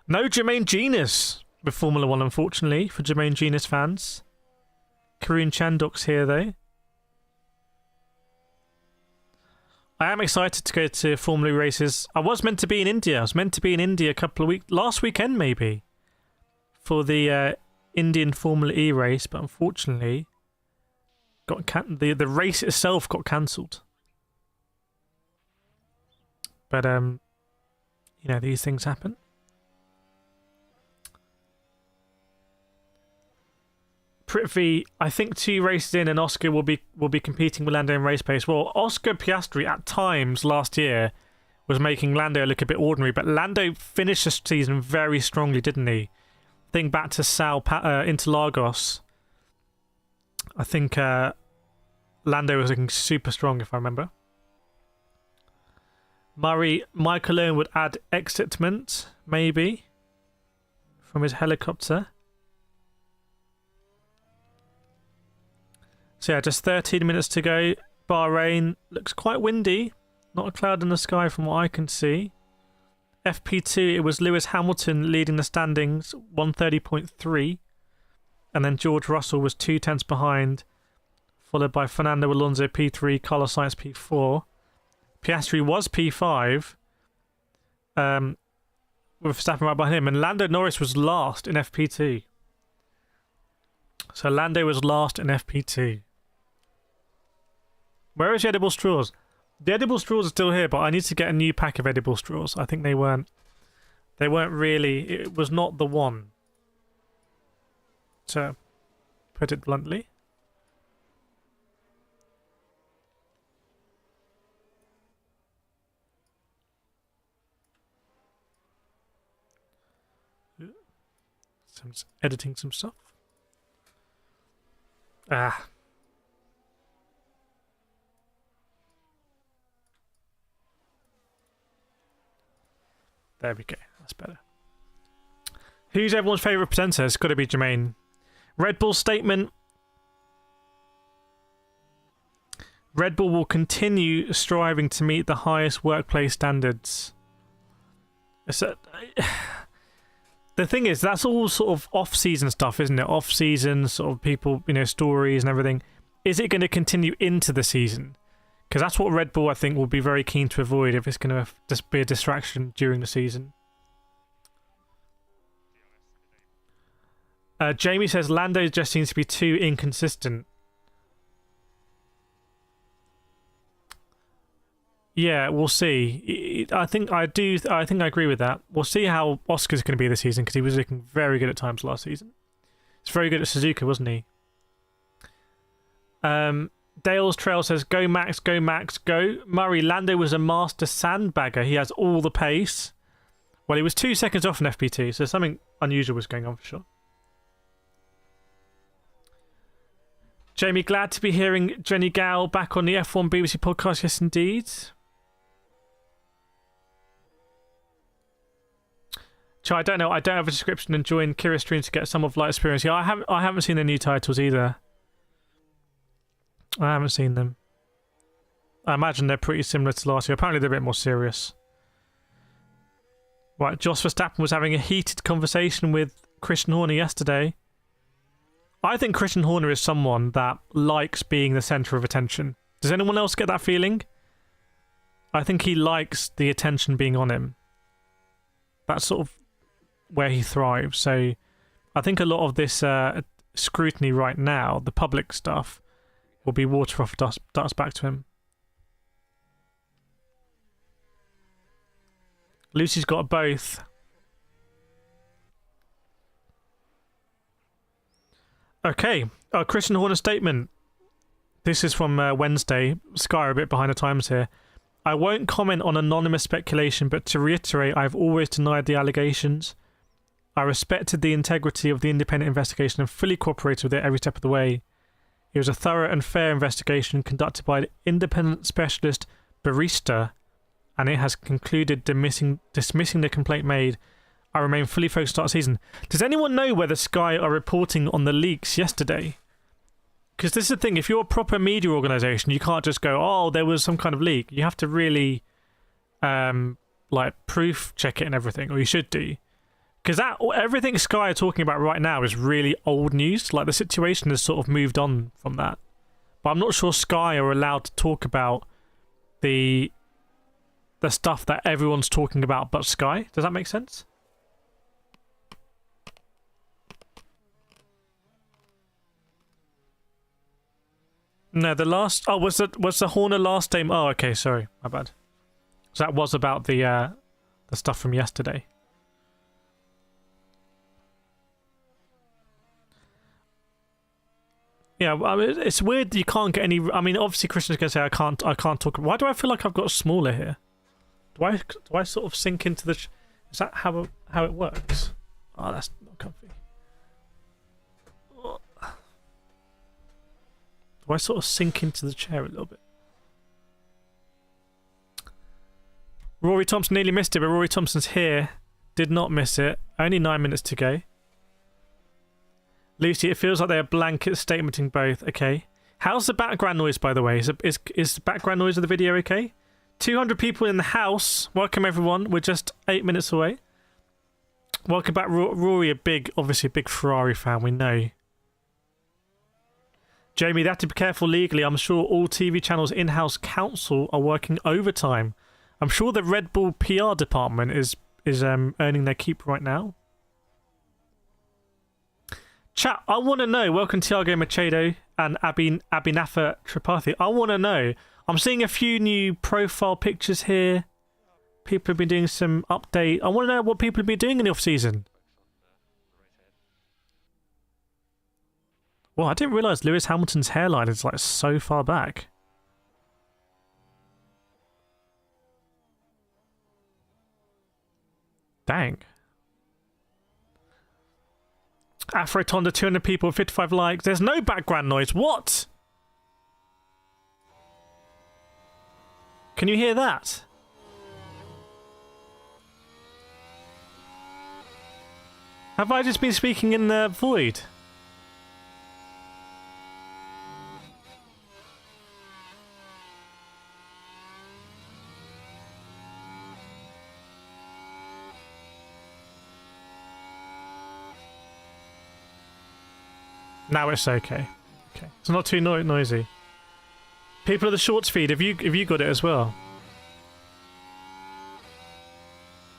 No Jermaine Genus with Formula 1, unfortunately, for Jermaine Genus fans. Karun Chandok's here, though. I am excited to go to Formula races. I was meant to be in India. I was meant to be in India a couple of weeks... Last weekend, maybe. For the Indian Formula E race, but unfortunately... the race itself got cancelled. But you know, these things happen. Prithvi, I think 2 races in and Oscar will be competing with Lando in race pace. Well, Oscar Piastri at times last year was making Lando look a bit ordinary, but Lando finished the season very strongly, didn't he? Think back to Interlagos. I think Lando was looking super strong, if I remember. Murray, Michael Owen would add excitement, maybe, from his helicopter. So yeah, just 13 minutes to go. Bahrain looks quite windy. Not a cloud in the sky from what I can see. FP2, it was Lewis Hamilton leading the standings, 130.3. And then George Russell was 2 tenths behind, followed by Fernando Alonso P3, Carlos Sainz P4. Piastri was P5, with Verstappen right behind him. And Lando Norris was last in FP2. So Lando was last in FP2. Where is the edible straws? The edible straws are still here, but I need to get a new pack of edible straws. I think they weren't really, it was not the one, to put it bluntly. So I'm just editing some stuff. Ah. There we go. That's better. Who's everyone's favourite presenter? It's got to be Jermaine. Red Bull statement. Red Bull will continue striving to meet the highest workplace standards. The thing is, that's all sort of off-season stuff, isn't it? Off-season sort of people, you know, stories and everything. Is it going to continue into the season? Because that's what Red Bull, I think, will be very keen to avoid if it's going to just be a distraction during the season. Jamie says Lando just seems to be too inconsistent. Yeah, we'll see. I think I agree with that. We'll see how Oscar's going to be this season because he was looking very good at times last season. He's very good at Suzuka, wasn't he? Dale's Trail says, go Max, go Max, go. Murray, Lando was a master sandbagger. He has all the pace. Well, he was 2 seconds off in FP2, so something unusual was going on for sure. Jamie, glad to be hearing Jenny Gow back on the F1 BBC podcast. Yes, indeed. So I don't know. I don't have a description and join Kireth stream to get some of light experience. Yeah, I haven't seen the new titles either. I haven't seen them. I imagine they're pretty similar to last year. Apparently they're a bit more serious. Right, Jos Verstappen was having a heated conversation with Christian Horner yesterday. I think Christian Horner is someone that likes being the centre of attention. Does anyone else get that feeling? I think he likes the attention being on him. That's sort of where he thrives. So I think a lot of this scrutiny right now, the public stuff, will be water off ducks back to him. Lucy's got both. Okay, Christian Horner statement. This is from Wednesday. Sky are a bit behind the times here. I won't comment on anonymous speculation, but to reiterate, I've always denied the allegations. I respected the integrity of the independent investigation and fully cooperated with it every step of the way. It was a thorough and fair investigation conducted by an independent specialist barista, and it has concluded dismissing the complaint made. I remain fully focused on the season. Does anyone know whether Sky are reporting on the leaks yesterday? Because this is the thing, if you're a proper media organisation, you can't just go, oh, there was some kind of leak. You have to really, proof check it and everything, or you should do. Because everything Sky are talking about right now is really old news. Like, the situation has sort of moved on from that. But I'm not sure Sky are allowed to talk about the stuff that everyone's talking about but Sky. Does that make sense? No, the last... Oh, was the Horner last name? Oh, okay, sorry. My bad. So that was about the stuff from yesterday. Yeah, I mean, it's weird that you can't get any. I mean, obviously Christian's gonna say I can't talk. Why do I feel like I've got smaller here? Do I sort of sink into the? Is that how it works? Oh, that's not comfy. Do I sort of sink into the chair a little bit? Rory Thompson nearly missed it, but Rory Thompson's here. Did not miss it. Only 9 minutes to go. Lucy, it feels like they are blanket statementing both. Okay. How's the background noise, by the way? Is the background noise of the video okay? 200 people in the house. Welcome, everyone. We're just 8 minutes away. Welcome back, Rory. Obviously a big Ferrari fan. We know. Jamie, they have to be careful legally. I'm sure all TV channels' in-house counsel are working overtime. I'm sure the Red Bull PR department is earning their keep right now. Chat, I want to know. Welcome Tiago Machado and Abhinafa Tripathi. I want to know. I'm seeing a few new profile pictures here. People have been doing some update. I want to know what people have been doing in the off-season. Well, I didn't realise Lewis Hamilton's hairline is like so far back. Dang. Afrotonda, 200 people, 55 likes. There's no background noise. What? Can you hear that? Have I just been speaking in the void? Now it's okay. Okay, it's not too noisy. People of the shorts feed, have you got it as well?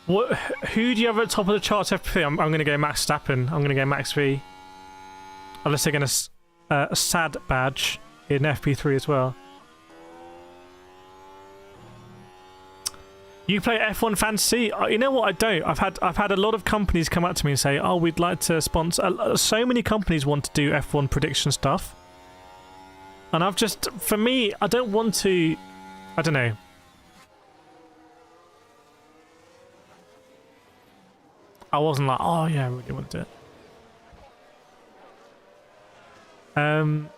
What? Who do you have at the top of the charts? FP3. I'm going to go Max Verstappen. I'm going to go Max V. Unless they're going to a sad badge in FP3 as well. You play F1 Fantasy? You know what? I don't. I've had a lot of companies come up to me and say, "Oh, we'd like to sponsor." So many companies want to do F1 prediction stuff, and I've just, for me, I don't want to. I don't know. I wasn't like, "Oh yeah, I really want to do it."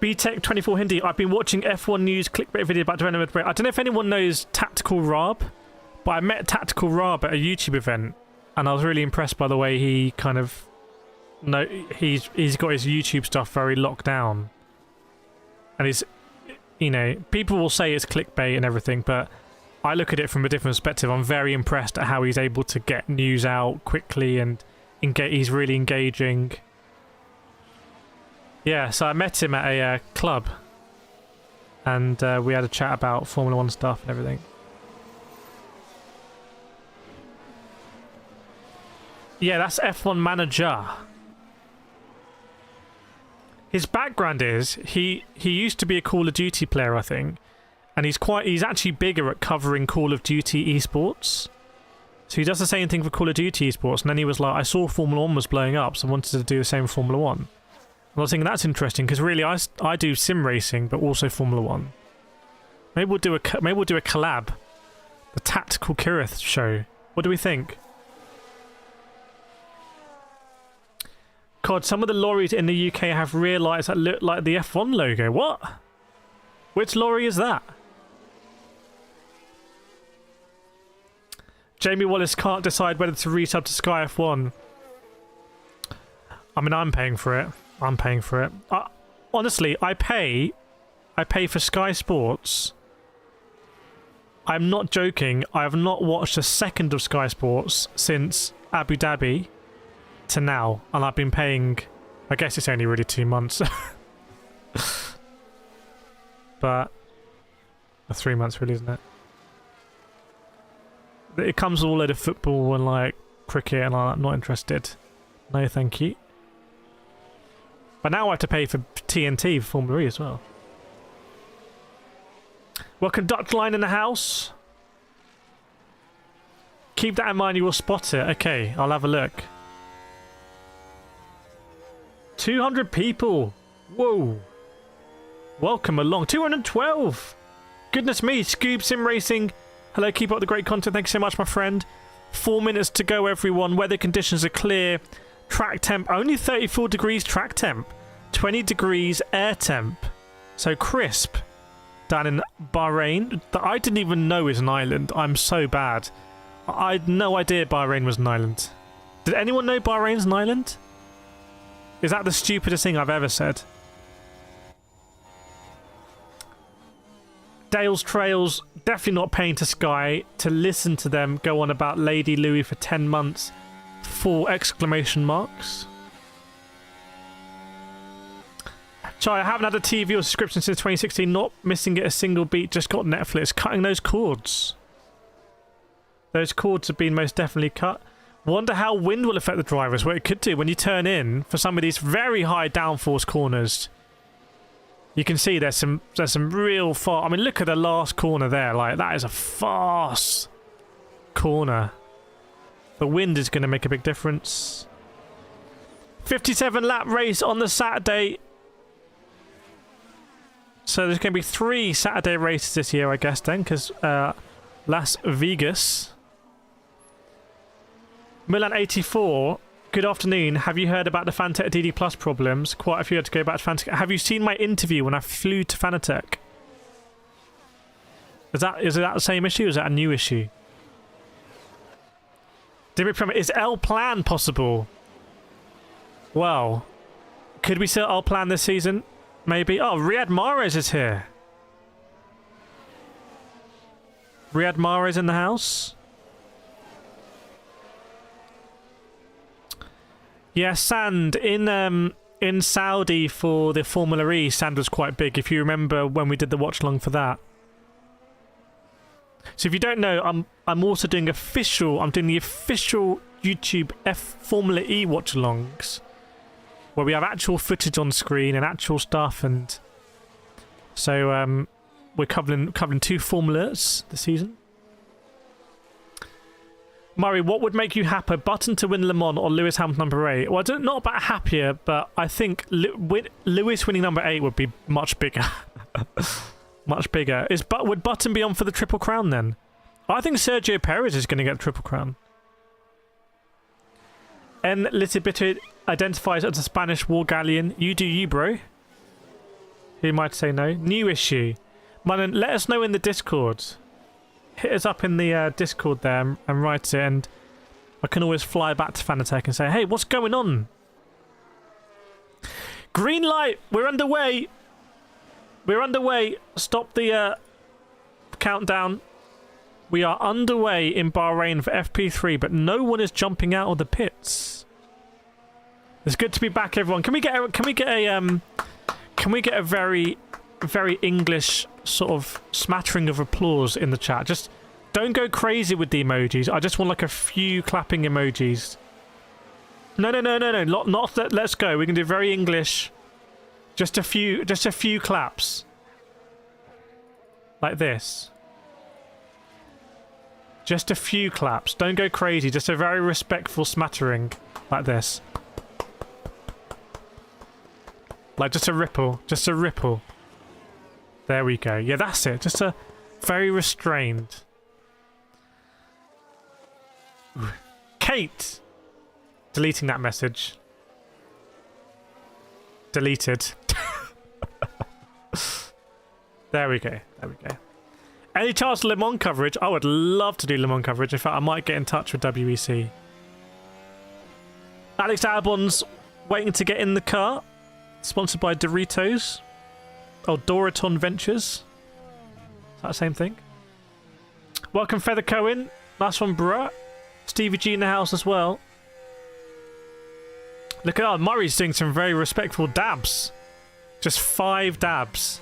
BTech 24 Hindi. I've been watching F1 news clickbait video about Fernando. I don't know if anyone knows Tactical Raab, but I met Tactical Raab at a YouTube event, and I was really impressed by the way he kind of he's got his YouTube stuff very locked down, and he's, you know, people will say it's clickbait and everything, but I look at it from a different perspective. I'm very impressed at how he's able to get news out quickly and he's really engaging. Yeah, so I met him at a club, and we had a chat about Formula 1 stuff and everything. Yeah, that's F1 Manager. His background is he used to be a Call of Duty player, I think, and he's actually bigger at covering Call of Duty esports. So he does the same thing for Call of Duty esports, and then he was like, I saw Formula 1 was blowing up, so I wanted to do the same with Formula 1. I was thinking that's interesting because really I do sim racing, but also Formula 1. Maybe we'll do a collab, the Tactical Kireth show. What do we think? God, some of the lorries in the UK have rear lights that look like the F1 logo. What? Which lorry is that? Jamie Wallace can't decide whether to resub to Sky F1. I mean, I'm paying for it. I'm paying for it. Honestly, I pay for Sky Sports. I'm not joking. I have not watched a second of Sky Sports since Abu Dhabi to now, and I've been paying. I guess it's only really 2 months, but 3 months really, isn't it? It comes with all load of football and like cricket, and I'm not interested. No, thank you. But now I have to pay for TNT for Formula E as well. Welcome Dutch Line in the house. Keep that in mind, you will spot it. Okay, I'll have a look. 200 people. Whoa. Welcome along. 212. Goodness me. Scoob Sim Racing. Hello, keep up the great content. Thank you so much, my friend. 4 minutes to go, everyone. Weather conditions are clear. Track temp, only 34 degrees track temp. 20 degrees air temp. So crisp. Down in Bahrain. That I didn't even know is an island. I'm so bad. I had no idea Bahrain was an island. Did anyone know Bahrain's an island? Is that the stupidest thing I've ever said? Dale's Trails, definitely not paying to Sky to listen to them go on about Lady Louis for 10 months. 4 exclamation marks. Chai, I haven't had a TV or subscription since 2016, not missing it a single beat, just got Netflix. Cutting those cords. Those cords have been most definitely cut. Wonder how wind will affect the drivers. Well, it could do when you turn in for some of these very high downforce corners. You can see there's some real far. I mean, look at the last corner there. Like, that is a fast corner. The wind is going to make a big difference. 57 lap race on the Saturday. So there's going to be 3 Saturday races this year, I guess, then, because Las Vegas. Milan 84. Good afternoon. Have you heard about the Fanatec DD Plus problems? Quite a few had to go back to Fanatec. Have you seen my interview when I flew to Fanatec? Is that the same issue or is that a new issue? Is L Plan possible? Well, could we see L Plan this season? Maybe. Oh, Riyad Mahrez is here. Riyad Mahrez in the house. Yeah, sand in Saudi for the Formula E. Sand was quite big. If you remember when we did the watch along for that. So if you don't know, I'm also doing the official YouTube Formula E watch alongs, where we have actual footage on screen and actual stuff, and so we're covering 2 formulas this season. Murray, what would make you happier, Button to win Le Mans or Lewis Hamilton number 8? Well, not about happier, but I think Lewis winning number 8 would be much bigger. Much bigger. Would Button be on for the Triple Crown then? I think Sergio Perez is going to get the Triple Crown. N. Litibito identifies as a Spanish war galleon. You do you, bro. Who might say no? New issue. Manon, let us know in the Discord. Hit us up in the Discord there and write it, and I can always fly back to Fanatec and say, hey, what's going on? Green light! We're underway! We're underway. Stop the countdown. We are underway in Bahrain for FP3, but no one is jumping out of the pits. It's good to be back, everyone. Can we get a very, very English sort of smattering of applause in the chat? Just don't go crazy with the emojis. I just want like a few clapping emojis. No. Not that. Let's go. We can do very English. Just a few claps. Like this. Just a few claps. Don't go crazy. Just a very respectful smattering. Like this. Like just a ripple. Just a ripple. There we go. Yeah, that's it. Just a very restrained. Kate! Deleting that message. Deleted. There we go. There we go. Any chance Le Mans coverage? I would love to do Le Mans coverage. In fact, I might get in touch with WEC. Alex Albon's waiting to get in the car. Sponsored by Doritos. Oh, Doriton Ventures. Is that the same thing? Welcome, Feather Cohen. Nice one, bruh. Stevie G in the house as well. Look at that. Murray's doing some very respectful dabs. Just 5 dabs.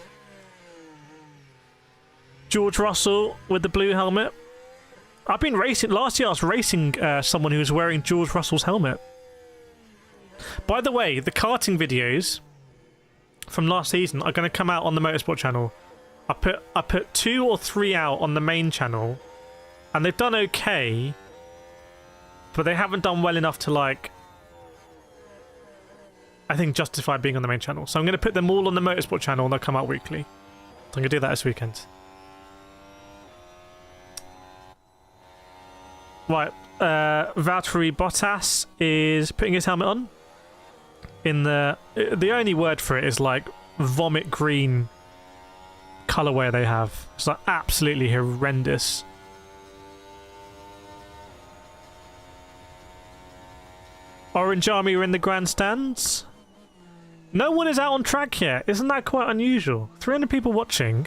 George Russell with the blue helmet. I've been racing. Last year I was racing someone who was wearing George Russell's helmet. By the way, the karting videos from last season are going to come out on the Motorsport channel. I put 2 or 3 out on the main channel, and they've done okay, but they haven't done well enough to, like, I think, justify being on the main channel. So I'm going to put them all on the Motorsport channel, and they'll come out weekly. So I'm going to do that this weekend. Right, Valtteri Bottas is putting his helmet on. In the only word for it is like vomit green colorway they have. It's like absolutely horrendous. Orange Army are in the grandstands. No one is out on track yet. Isn't that quite unusual? 300 people watching.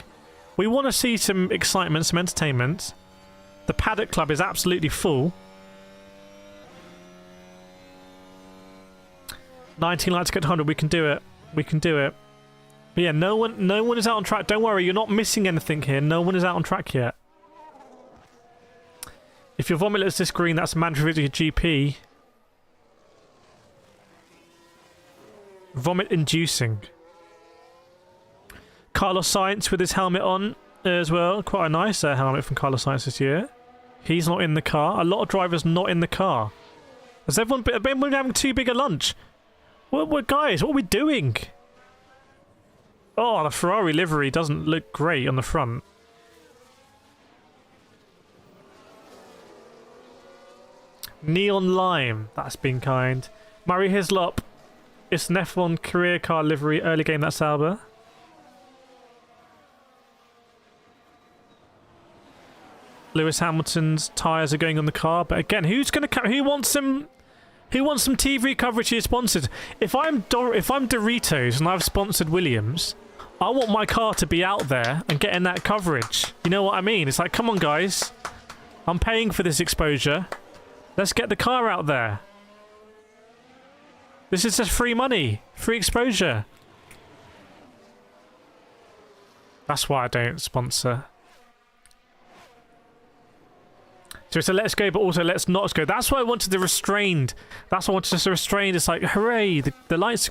We want to see some excitement, some entertainment. The paddock club is absolutely full. 19 likes to get to 100. We can do it. We can do it. But yeah, no one is out on track. Don't worry, you're not missing anything here. No one is out on track yet. If your vomit looks this green, that's a mandatory visit to GP. Vomit inducing. Carlos Sainz with his helmet on as well. Quite a nice helmet from Carlos Sainz this year. He's not in the car. A lot of drivers not in the car. Has everyone been having too big a lunch? What guys, what are we doing? Oh, the Ferrari livery doesn't look great on the front. Neon Lime, that's been kind. Murray Hislop, it's an F1 career car livery, early game, that's Sauber. Lewis Hamilton's tyres are going on the car, but again, who wants some TV coverage here sponsored? If I'm Doritos and I've sponsored Williams, I want my car to be out there and getting that coverage. You know what I mean? It's like, come on guys, I'm paying for this exposure. Let's get the car out there. This is just free money, free exposure. That's why I don't sponsor. So it's a let's go, but also let's not go. That's why I wanted the restrained. That's why I wanted to restrained. It's like, hooray! The lights,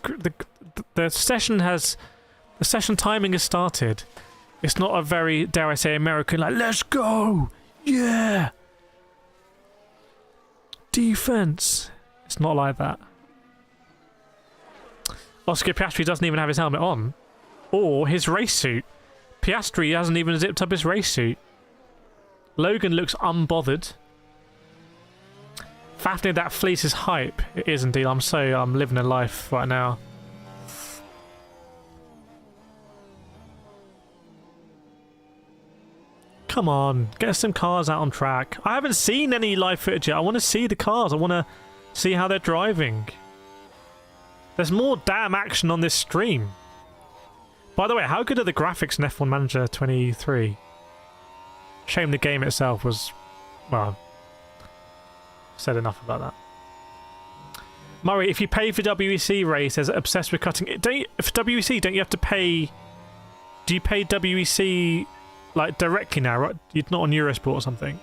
the session timing has started. It's not a very, dare I say, American like, let's go, yeah. Defense. It's not like that. Oscar Piastri doesn't even have his helmet on, or his race suit. Piastri hasn't even zipped up his race suit. Logan looks unbothered. Fafnir, that fleece is hype. It is indeed. I'm living a life right now. Come on, get some cars out on track. I haven't seen any live footage yet. I want to see the cars. I want to see how they're driving. There's more damn action on this stream. By the way, how good are the graphics in F1 Manager 23? Shame the game itself was, well, said enough about that. Murray, if you pay for WEC race, there's obsessed with cutting it. For WEC, don't you have to pay? Do you pay WEC like directly now, right? You're not on Eurosport or something,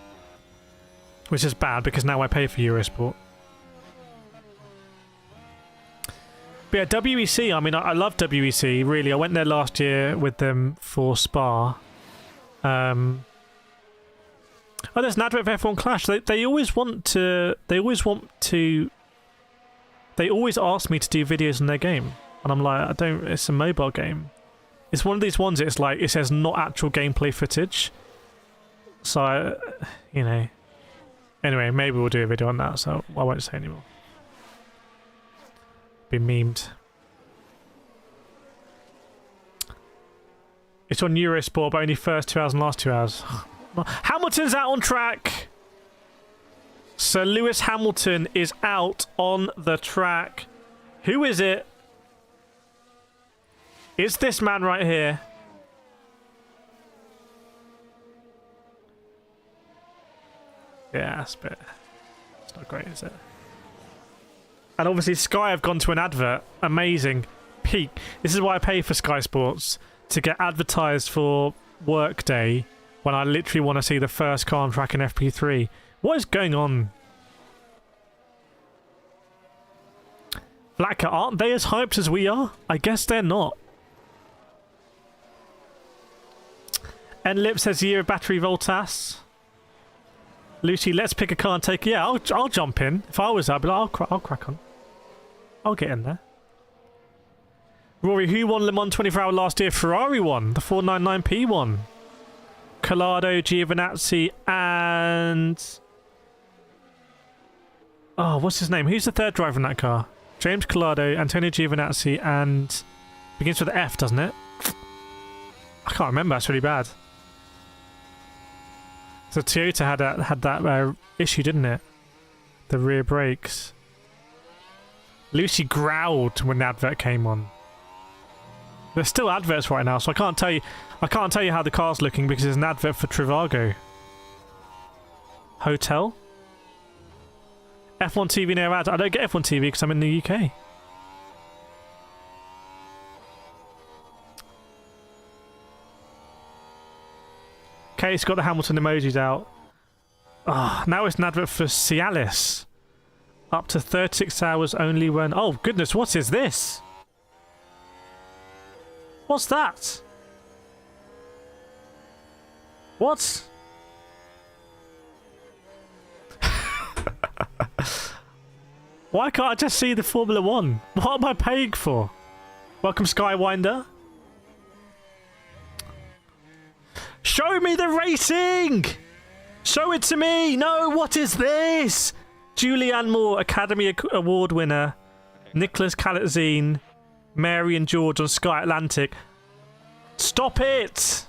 which is bad because now I pay for Eurosport. But yeah, WEC. I mean, I love WEC. Really, I went there last year with them for Spa. Oh, there's an advert for F1 Clash. They always want to. They always ask me to do videos in their game, and I'm like, I don't. It's a mobile game. It's one of these ones. It's like it says not actual gameplay footage. So, you know. Anyway, maybe we'll do a video on that. So I won't say anymore. Be memed. It's on Eurosport, but only first 2 hours and last 2 hours. Hamilton's out on track. Sir Lewis Hamilton is out on the track. Who is it? It's this man right here. Yeah, it's not great, is it? And obviously Sky have gone to an advert. Amazing. Peak. This is why I pay for Sky Sports, to get advertised for Workday when I literally want to see the first car on track in FP3. What is going on? Blacker, aren't they as hyped as we are? I guess they're not. Enlip says year of battery Voltas. Lucy, let's pick a car and take... Yeah, I'll jump in. If I was up, I'll crack on. I'll get in there. Rory, who won Le Mans 24-hour last year? Ferrari won. The 499p one. Collado, Giovinazzi, and... Oh, what's his name? Who's the third driver in that car? James Collado, Antonio Giovinazzi, and... Begins with an F, doesn't it? I can't remember. That's really bad. So Toyota had that issue, didn't it? The rear brakes. Lucy growled when the advert came on. There's still adverts right now, so I can't tell you how the car's looking because there's an advert for Trivago. Hotel. F1 TV near ads. I don't get F1 TV because I'm in the UK. Kate's got the Hamilton emojis out. Oh, now it's an advert for Cialis. Up to 36 hours only when... Oh, goodness, what is this? What's that? What? Why can't I just see the Formula 1? What am I paying for? Welcome, Skywinder. Show me the racing! Show it to me! No, what is this? Julianne Moore, Academy Award winner. Nicholas Kalatzine, Mary and George on Sky Atlantic. Stop it!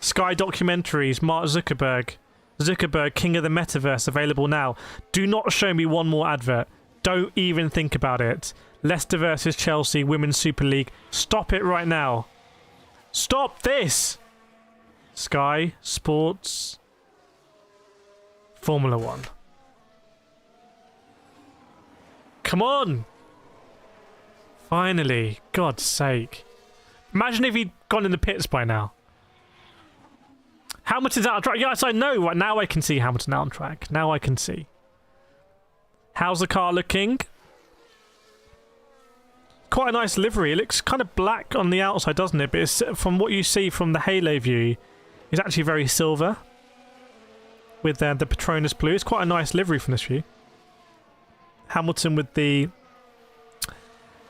Sky Documentaries, Mark Zuckerberg. Zuckerberg, King of the Metaverse, available now. Do not show me one more advert. Don't even think about it. Leicester versus Chelsea, Women's Super League. Stop it right now. Stop this! Sky Sports Formula 1. Come on! Finally, God's sake. Imagine if he'd gone in the pits by now. Hamilton's out on track. Yes, I know. Right now I can see Hamilton out on track. Now I can see. How's the car looking? Quite a nice livery. It looks kind of black on the outside, doesn't it? But it's, from what you see from the halo view, it's actually very silver with the Petronas blue. It's quite a nice livery from this view. Hamilton with the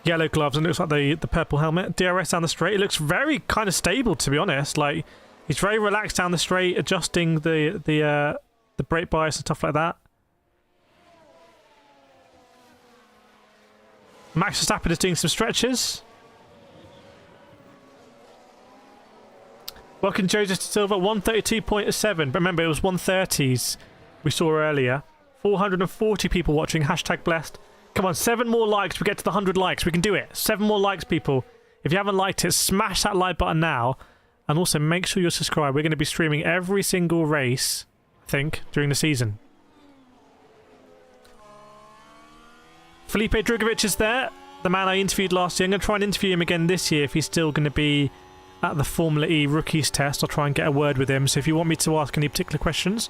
yellow gloves and it looks like the purple helmet. DRS down the straight. It looks very kind of stable, to be honest. Like, he's very relaxed down the straight, adjusting the brake bias and stuff like that. Max Verstappen is doing some stretches. Welcome Joseph to Silver, 132.7. But remember, it was 130s we saw earlier. 440 people watching. Hashtag blessed. Come on, 7 more likes. We get to the 100 likes. We can do it. 7 more likes, people. If you haven't liked it, smash that like button now. And also make sure you're subscribed. We're going to be streaming every single race, I think, during the season. Felipe Drugovich is there. The man I interviewed last year. I'm going to try and interview him again this year if he's still going to be at the Formula E Rookies test. I'll try and get a word with him. So if you want me to ask any particular questions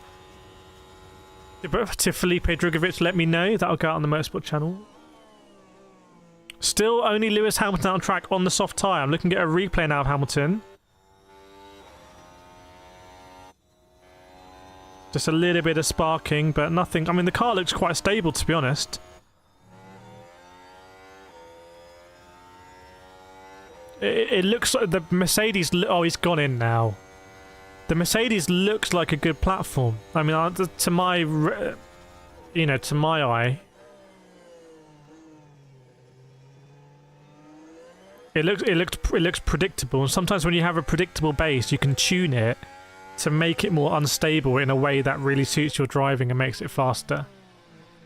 to Felipe Drugovich, let me know. That'll go out on the Motorsport channel. Still only Lewis Hamilton on track on the soft tyre. I'm looking at a replay now of Hamilton. Just a little bit of sparking, but nothing. I mean, the car looks quite stable, to be honest. It looks like the Mercedes... Oh, he's gone in now. The Mercedes looks like a good platform. I mean, to my... You know, to my eye... It looks predictable. And sometimes when you have a predictable base, you can tune it to make it more unstable in a way that really suits your driving and makes it faster.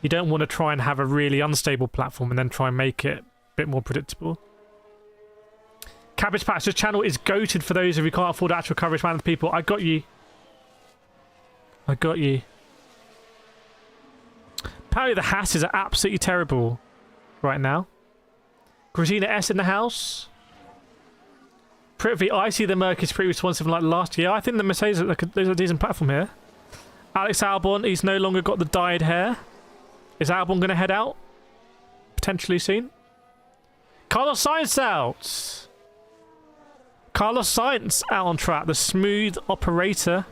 You don't want to try and have a really unstable platform and then try and make it a bit more predictable. Cabbage Patch, this channel is goated for those of you who can't afford actual coverage, man. People, I got you. I got you. Apparently the Hasses are absolutely terrible right now. Grazina S in the house. Prithvi, I see the Merc is pretty responsive like last year. I think the Mercedes are like there's a decent platform here. Alex Albon, he's no longer got the dyed hair. Is Albon going to head out? Potentially soon. Carlos Sainz out. Carlos Sainz out on track, the smooth operator.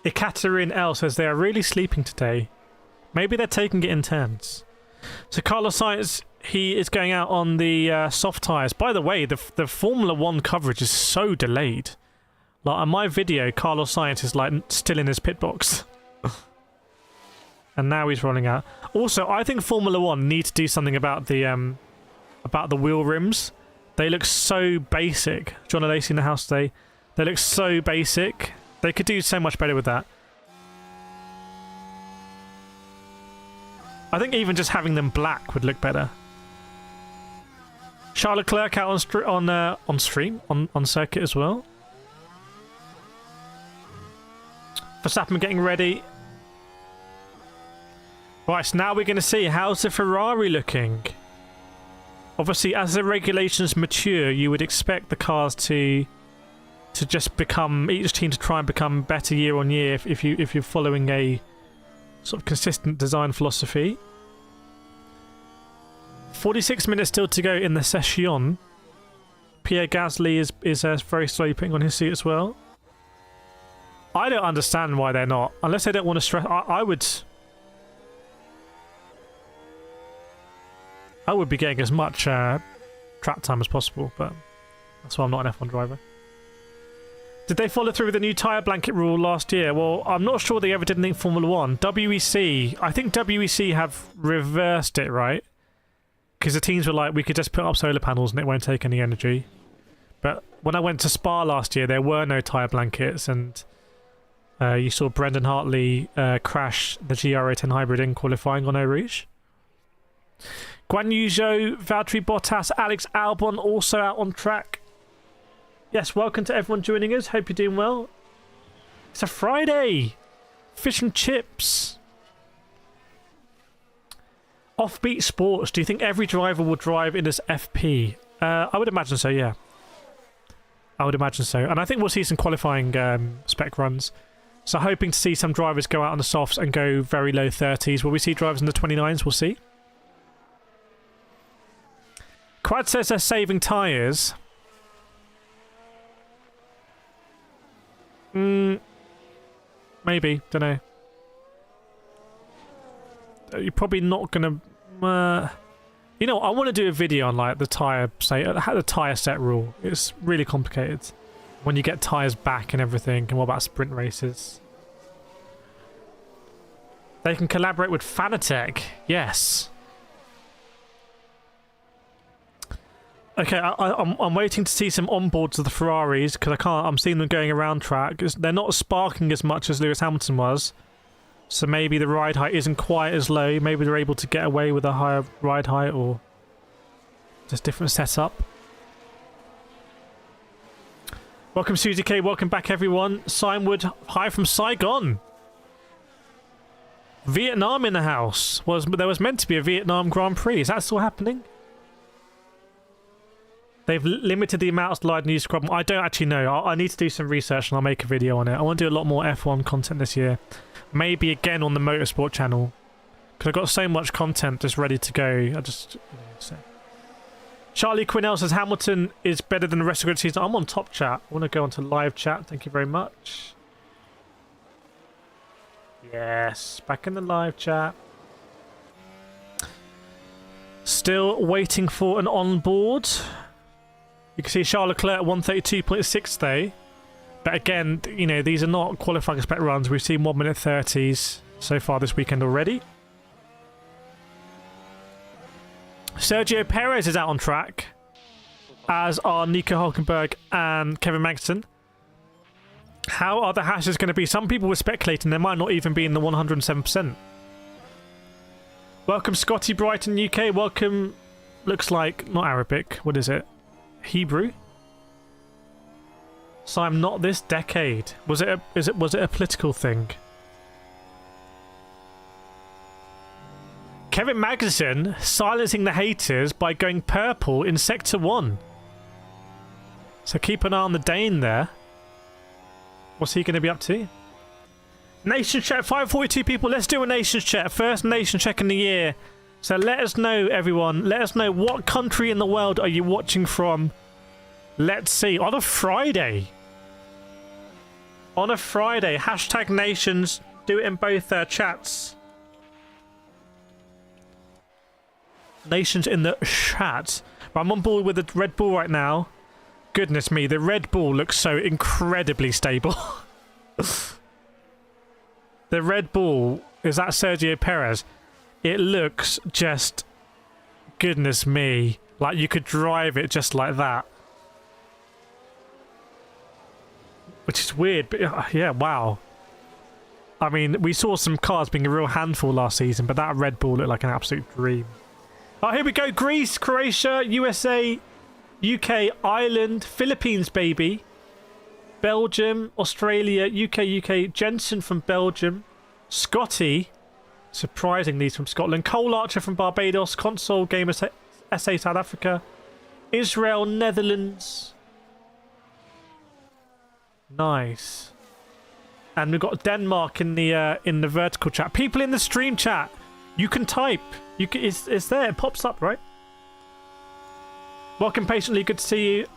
Ekaterine L says they are really sleeping today. Maybe they're taking it in turns. So Carlos Sainz, he is going out on the soft tyres. By the way, the Formula 1 coverage is so delayed. Like on my video, Carlos Sainz is like still in his pit box. And now he's rolling out. Also, I think Formula 1 needs to do something about the wheel rims. They look so basic. John and Lacey in the house today. They look so basic. They could do so much better with that. I think even just having them black would look better. Charles Leclerc out on circuit as well. Verstappen getting ready. Right, so now we're going to see how's the Ferrari looking. Obviously, as the regulations mature, you would expect the cars to just become, each team to try and become better year on year if you're following a sort of consistent design philosophy. 46 minutes still to go in the session. Pierre Gasly is very slowly putting on his seat as well. I don't understand why they're not, unless they don't want to stress. I would be getting as much track time as possible, but that's why I'm not an F1 driver. Did they follow through with the new tyre blanket rule last year? Well, I'm not sure they ever did anything Formula 1. WEC, I think WEC have reversed it, right? Because the teams were like, we could just put up solar panels and it won't take any energy. But when I went to Spa last year, there were no tyre blankets, and you saw Brendan Hartley crash the GR10 hybrid in qualifying on Eau Rouge. Guan Yu Zhou, Valtteri Bottas, Alex Albon also out on track. Yes, welcome to everyone joining us. Hope you're doing well. It's a Friday. Fish and chips. Offbeat Sports. Do you think every driver will drive in this FP? I would imagine so, yeah. I would imagine so. And I think we'll see some qualifying spec runs. So hoping to see some drivers go out on the softs and go very low 30s. Will we see drivers in the 29s? We'll see. Quad says they're saving tyres. Maybe, don't know. You're probably not gonna. You know, I want to do a video on like the tire, say, how the tire set rule. It's really complicated when you get tires back and everything. And what about sprint races? They can collaborate with Fanatec. Yes. Okay, I'm waiting to see some onboards of the Ferraris because I'm seeing them going around track. They're not sparking as much as Lewis Hamilton was, so maybe the ride height isn't quite as low. Maybe they're able to get away with a higher ride height, or just different setup. Welcome Susie K. Welcome back everyone. Signwood, hi from Saigon. Vietnam in the house. There was meant to be a Vietnam Grand Prix. Is that still happening? They've limited the amount of slide news scrub. I don't actually know. I need to do some research and I'll make a video on it. I want to do a lot more F1 content this year. Maybe again on the Motorsport channel. Because I've got so much content just ready to go. So. Charlie Quinnell says Hamilton is better than the rest of the season. I'm on top chat. I want to go on to live chat. Thank you very much. Yes, back in the live chat. Still waiting for an onboard. You can see Charles Leclerc 132.6 though. But again, you know, these are not qualifying spec runs. We've seen 1 minute 30s so far this weekend already. Sergio Perez is out on track, as are Nico Hulkenberg and Kevin Magnussen. How are the hashes going to be? Some people were speculating they might not even be in the 107%. Welcome Scotty Brighton UK. Welcome, looks like, not Arabic, what is it? Hebrew? So I'm not this decade. Was it a political thing? Kevin Magnussen silencing the haters by going purple in Sector 1. So keep an eye on the Dane there. What's he going to be up to? Nation chat, 542 people. Let's do a nation chat. First nation check in the year. So let us know, everyone. Let us know what country in the world are you watching from. Let's see. On a Friday. On a Friday. Hashtag nations. Do it in both chats. Nations in the chat. But I'm on board with the Red Bull right now. Goodness me, the Red Bull looks so incredibly stable. The Red Bull, is that Sergio Perez? It looks just, goodness me, like you could drive it just like that. Which is weird, but yeah, wow. I mean, we saw some cars being a real handful last season, but that Red Bull looked like an absolute dream. Oh, here we go. Greece, Croatia, USA, UK, Ireland, Philippines, baby. Belgium, Australia, UK, Jensen from Belgium. Scotty, surprisingly, from Scotland. Cole Archer from Barbados. Console Gamer SA South Africa. Israel, Netherlands. Nice. And we've got Denmark in the vertical chat. People in the stream chat, you can type. You can, it's there. It pops up, right? Welcome patiently. Good to see you.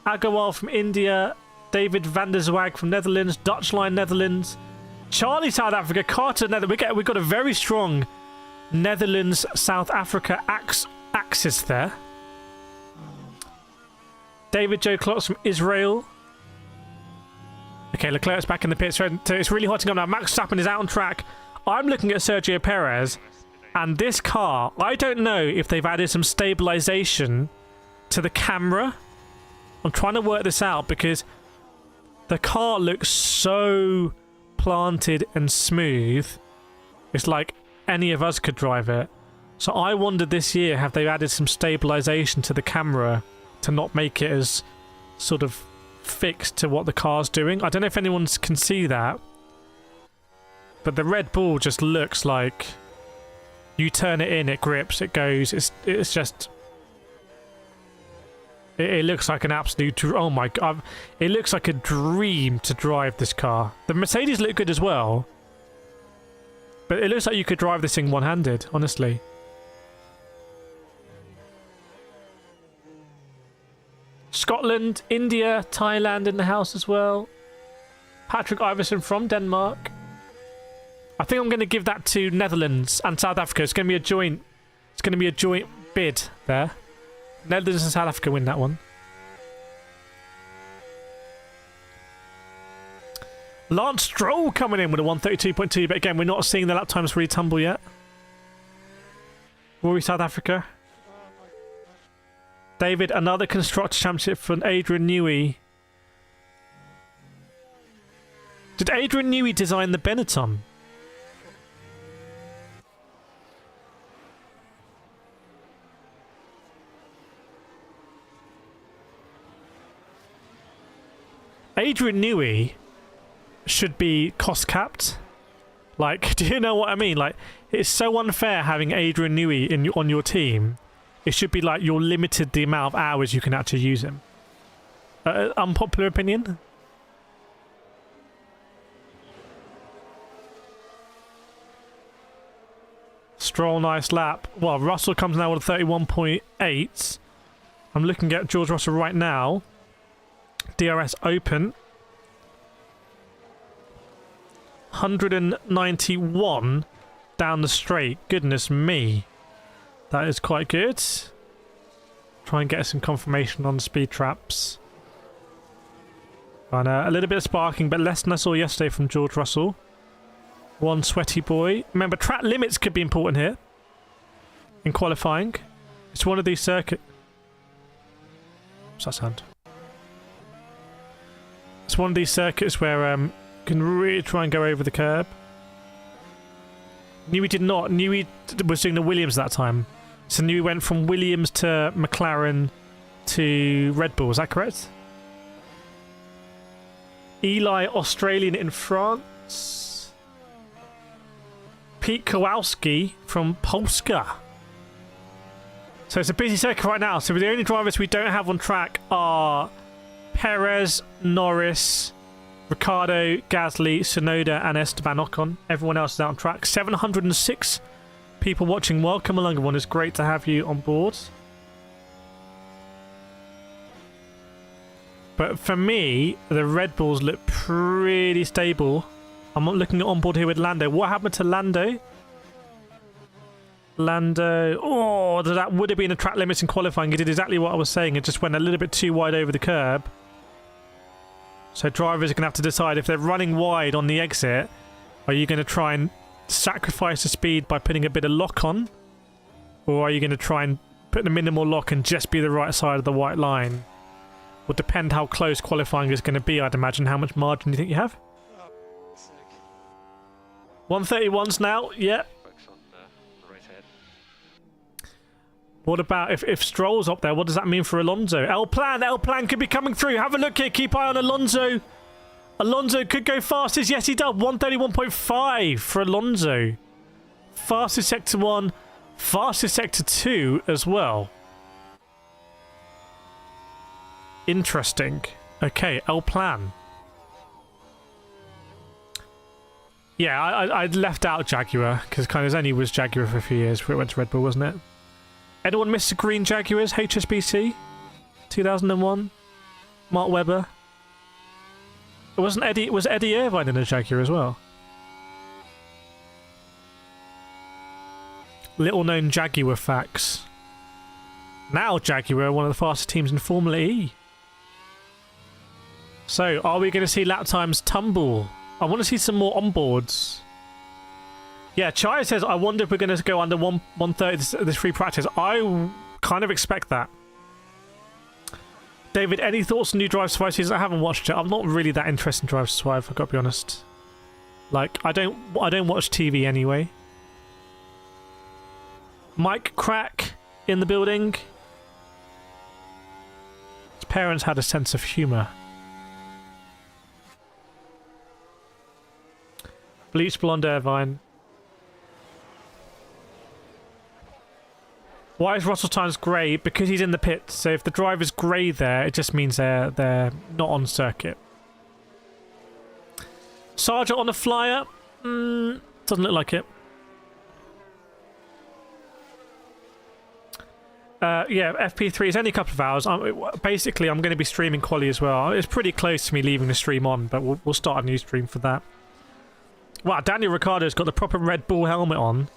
Agawal from India. David van der Zwag from Netherlands. Dutch Line Netherlands. Charlie South Africa. Carter Netherlands. We've got a very strong Netherlands South Africa axis there. David Joe Klotz from Israel. Okay, Leclerc's back in the pits. So it's really hotting up now. Max Verstappen is out on track. I'm looking at Sergio Perez, and this car, I don't know if they've added some stabilization to the camera. I'm trying to work this out because the car looks so planted and smooth. It's like any of us could drive it. So I wondered this year, have they added some stabilization to the camera to not make it as sort of fixed to what the car's doing? I don't know if anyone can see that, but the Red Bull just looks like you turn it in, it grips, it goes. It's just, it looks like an absolute, oh my god, it looks like a dream to drive this car. The Mercedes look good as well, but it looks like you could drive this thing one-handed, honestly. Scotland, India, Thailand in the house as well. Patrick Iverson from Denmark. I think I'm going to give that to Netherlands and South Africa. It's going to be a joint. It's going to be a joint bid there. Netherlands and South Africa win that one. Lance Stroll coming in with a 132.2, but again, we're not seeing the lap times really tumble yet. Rory, South Africa. David, another Constructor Championship from Adrian Newey. Did Adrian Newey design the Benetton? Adrian Newey should be cost capped. Like, do you know what I mean? Like, it's so unfair having Adrian Newey on your team. It should be like you're limited the amount of hours you can actually use him. Unpopular opinion? Stroll, nice lap. Well, Russell comes now with a 31.8. I'm looking at George Russell right now. DRS open. 191 down the straight. Goodness me. That is quite good. Try and get some confirmation on speed traps. And a little bit of sparking, but less than I saw yesterday from George Russell. One sweaty boy. Remember, track limits could be important here in qualifying. It's one of these circuits. What's that sound? It's one of these circuits where you can really try and go over the curb. Newey did not. Newey was doing the Williams that time. So Newey went from Williams to McLaren to Red Bull. Is that correct? Eli, Australian in France. Pete Kowalski from Polska. So it's a busy circuit right now. So the only drivers we don't have on track are Perez, Norris, Ricciardo, Gasly, Tsunoda and Esteban Ocon. Everyone else is out on track. 706 people watching, welcome along, everyone. It's great to have you on board. But for me, the Red Bulls look pretty stable. I'm not looking at on board here with Lando. What happened to Lando? Lando... Oh, that would have been a track limits in qualifying. He did exactly what I was saying. It just went a little bit too wide over the curb. So drivers are going to have to decide if they're running wide on the exit, are you going to try and sacrifice the speed by putting a bit of lock on? Or are you going to try and put the minimal lock and just be the right side of the white line? Will depend how close qualifying is going to be, I'd imagine. How much margin do you think you have? 131s now, yeah. What about if Stroll's up there? What does that mean for Alonso? L Plan could be coming through. Have a look here. Keep eye on Alonso. Alonso could go fastest. Yes, he does. 131.5 for Alonso. Fastest Sector 1. Fastest Sector 2 as well. Interesting. Okay, L Plan. Yeah, I left out Jaguar because kind of only was Jaguar for a few years before it went to Red Bull, wasn't it? Anyone miss the green Jaguars? HSBC? 2001? Mark Webber? It wasn't Eddie. Was Eddie Irvine in a Jaguar as well? Little known Jaguar facts. Now Jaguar are one of the fastest teams in Formula E. So, are we going to see lap times tumble? I want to see some more onboards. Yeah, Chai says, I wonder if we're going to go under 130 this free practice. I kind of expect that. David, any thoughts on new Drive to Survive season? I haven't watched it. I'm not really that interested in Drive to Survive, I've got to be honest. Like, I don't watch TV anyway. Mike Crack in the building. His parents had a sense of humour. Bleach blonde Irvine. Why is Russell Times grey? Because he's in the pit. So if the driver's grey there, it just means they're not on circuit. Sergeant on the flyer? Doesn't look like it. Yeah, FP3 is only a couple of hours. Basically, I'm going to be streaming quali as well. It's pretty close to me leaving the stream on, but we'll start a new stream for that. Wow, Daniel Ricciardo's got the proper Red Bull helmet on.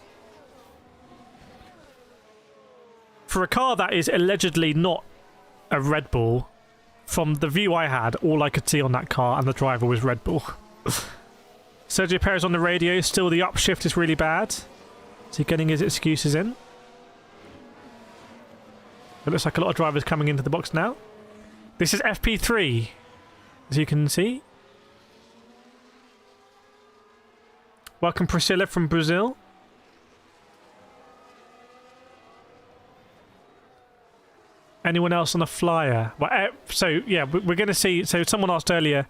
For a car that is allegedly not a Red Bull, from the view I had, all I could see on that car and the driver was Red Bull. Sergio Perez on the radio, still the upshift is really bad. Is he getting his excuses in? It looks like a lot of drivers coming into the box now. This is FP3, as you can see. Welcome Priscilla from Brazil. Anyone else on the flyer? Well, so yeah, we're going to see. So someone asked earlier,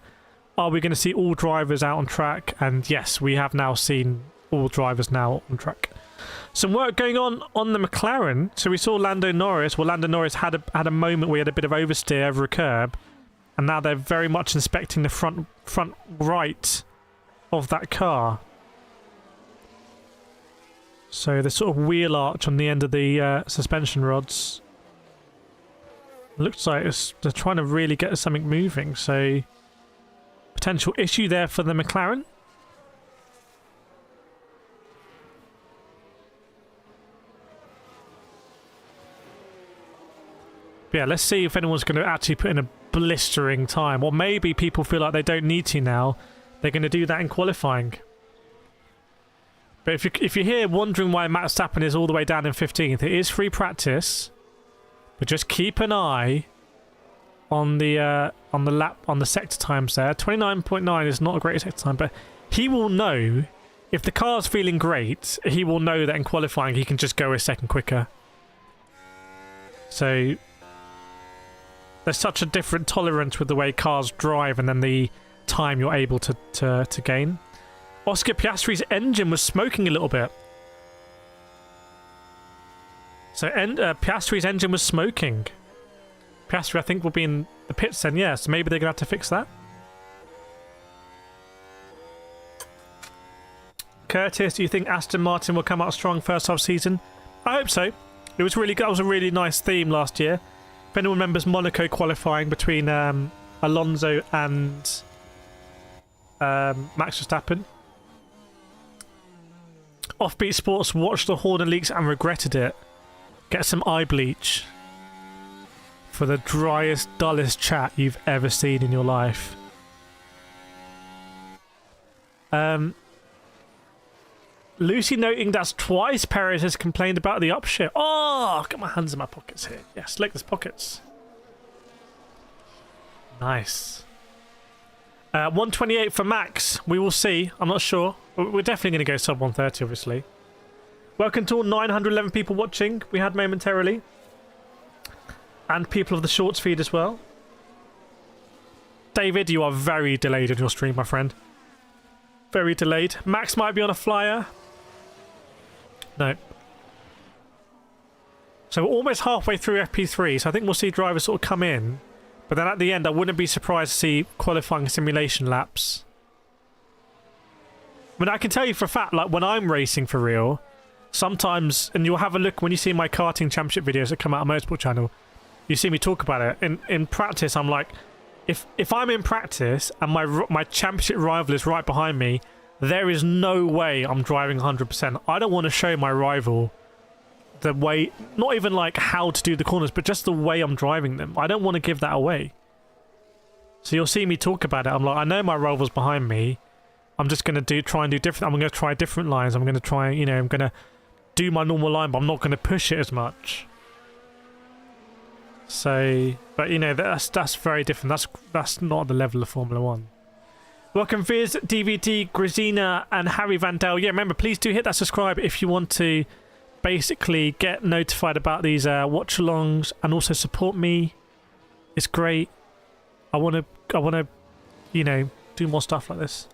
are we going to see all drivers out on track? And yes, we have now seen all drivers now on track. Some work going on the McLaren. So we saw Lando Norris. Well, Lando Norris had a moment where he had a bit of oversteer over a curb, and now they're very much inspecting the front right of that car. So the sort of wheel arch on the end of the suspension rods. Looks like they're trying to really get something moving. So potential issue there for the McLaren. But yeah, let's see if anyone's going to actually put in a blistering time. Or maybe people feel like they don't need to now. They're going to do that in qualifying. But if you're here wondering why Max Verstappen is all the way down in 15th, it is free practice. But just keep an eye on the sector times there. 29.9 is not a great sector time, but he will know if the car's feeling great. He will know that in qualifying he can just go a second quicker. So there's such a different tolerance with the way cars drive and then the time you're able to gain. Oscar Piastri's engine was smoking a little bit. So Piastri's engine was smoking. Piastri, I think, will be in the pits then, yeah. So maybe they're going to have to fix that. Curtis, do you think Aston Martin will come out strong first half season? I hope so. It was really good. That was a really nice theme last year. If anyone remembers Monaco qualifying between Alonso and Max Verstappen. Offbeat Sports watched the Horner leaks and regretted it. Get some eye bleach for the driest, dullest chat you've ever seen in your life. Lucy noting that's twice Perez has complained about the upshift. Oh, I've got my hands in my pockets here. Yes, lick those pockets. Nice. 128 for Max. We will see. I'm not sure. We're definitely going to go sub 130, obviously. Welcome to all 911 people watching. We had momentarily. And people of the shorts feed as well. David, you are very delayed on your stream, my friend. Very delayed. Max might be on a flyer. No. So we're almost halfway through FP3, so I think we'll see drivers sort of come in. But then at the end, I wouldn't be surprised to see qualifying simulation laps. I mean, I can tell you for a fact, like when I'm racing for real, sometimes, and you'll have a look when you see my karting championship videos that come out on Motorsport channel, you see me talk about it. In practice, I'm like, if I'm in practice and my championship rival is right behind me, there is no way I'm driving 100%. I don't want to show my rival the way, not even like how to do the corners, but just the way I'm driving them. I don't want to give that away. So you'll see me talk about it. I'm like, I know my rival's behind me. I'm just going to try and do different. I'm going to try different lines. I'm going to try, you know, I'm going to do my normal line, but I'm not going to push it as much. So, but you know, that's very different. That's not the level of Formula 1. Welcome Viz, DVD, Grazina and Harry Vandell. Yeah, remember, please do hit that subscribe if you want to basically get notified about these watch-alongs and also support me. It's great. I want to, you know, do more stuff like this.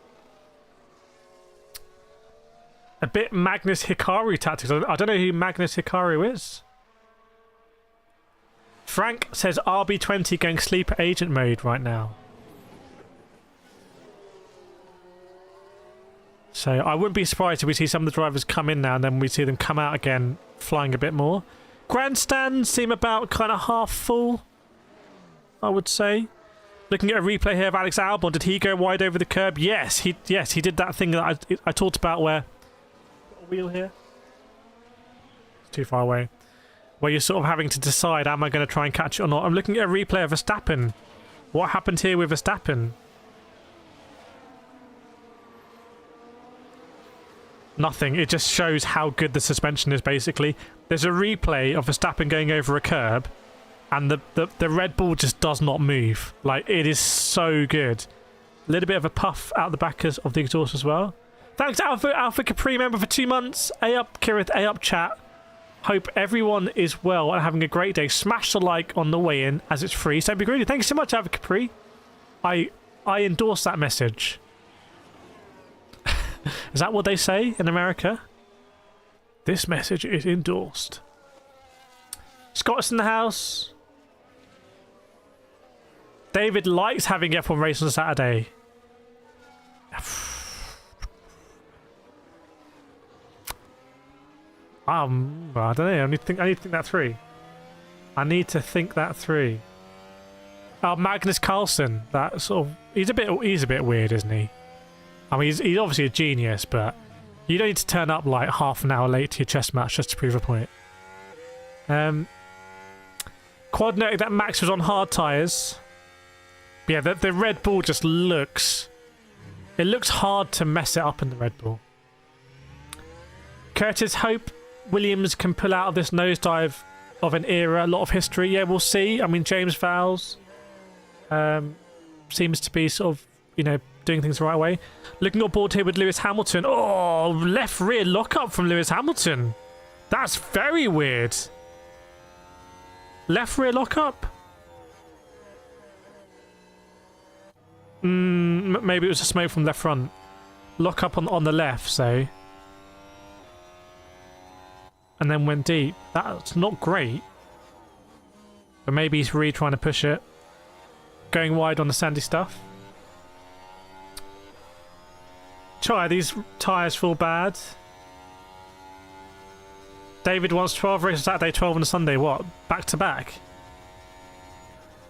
A bit Magnus Hikaru tactics. I don't know who Magnus Hikaru is. Frank says RB20 going sleeper agent mode right now. So I wouldn't be surprised if we see some of the drivers come in now and then we see them come out again flying a bit more. Grandstands seem about kind of half full, I would say. Looking at a replay here of Alex Albon, did he go wide over the curb? Yes, he did that thing that I talked about where... Got a wheel here? It's too far away. Where you're sort of having to decide, am I going to try and catch it or not? I'm looking at a replay of Verstappen. What happened here with Verstappen? Nothing. It just shows how good the suspension is, basically. There's a replay of Verstappen going over a curb, and the Red Bull just does not move. Like, it is so good. A little bit of a puff out the back of the exhaust as well. Thanks, Alpha Capri member, for 2 months. A up, Kireth. A up, chat. Hope everyone is well and having a great day. Smash the like on the way in, as it's free. So be greedy. Thank you so much, Alpha Capri. I endorse that message. Is that what they say in America? This message is endorsed. Scott's in the house. David likes having F1 race on Saturday. I don't know. I need to think that through. I need to think that through. Oh, Magnus Carlsen. That sort of he's a bit weird, isn't he? I mean, he's obviously a genius, but you don't need to turn up like half an hour late to your chess match just to prove a point. Quad noted that Max was on hard tyres. Yeah, the Red Bull just looks... It looks hard to mess it up in the Red Bull. Curtis, hope Williams can pull out of this nosedive of an era, a lot of history. Yeah, we'll see. I mean, James Vowles seems to be sort of, you know, doing things the right way. Looking on board here with Lewis Hamilton. Oh, left rear lockup from Lewis Hamilton. That's very weird. Left rear lockup? Maybe it was a smoke from left front. Lockup on the left, so. And then went deep. That's not great. But maybe he's really trying to push it. Going wide on the sandy stuff. Try, these tyres feel bad. David wants 12 races Saturday, 12 on a Sunday. What? Back to back?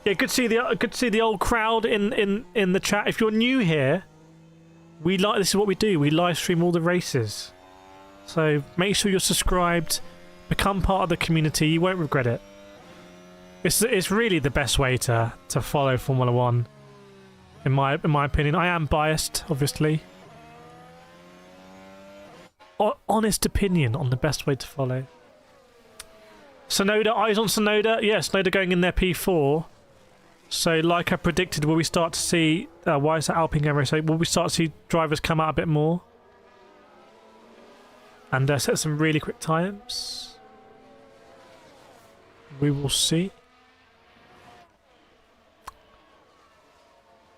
Yeah, good to see the old crowd in the chat. If you're new here, this is what we do. We live stream all the races. So make sure you're subscribed, become part of the community. You won't regret it. It's really the best way to follow Formula One, in my opinion. I am biased, obviously. Honest opinion on the best way to follow. Sonoda, eyes on Sonoda. Yeah, Sonoda going in their P4. So, like I predicted, will we start to see... why is that Alpine camera? So, will we start to see drivers come out a bit more? And set some really quick times? We will see.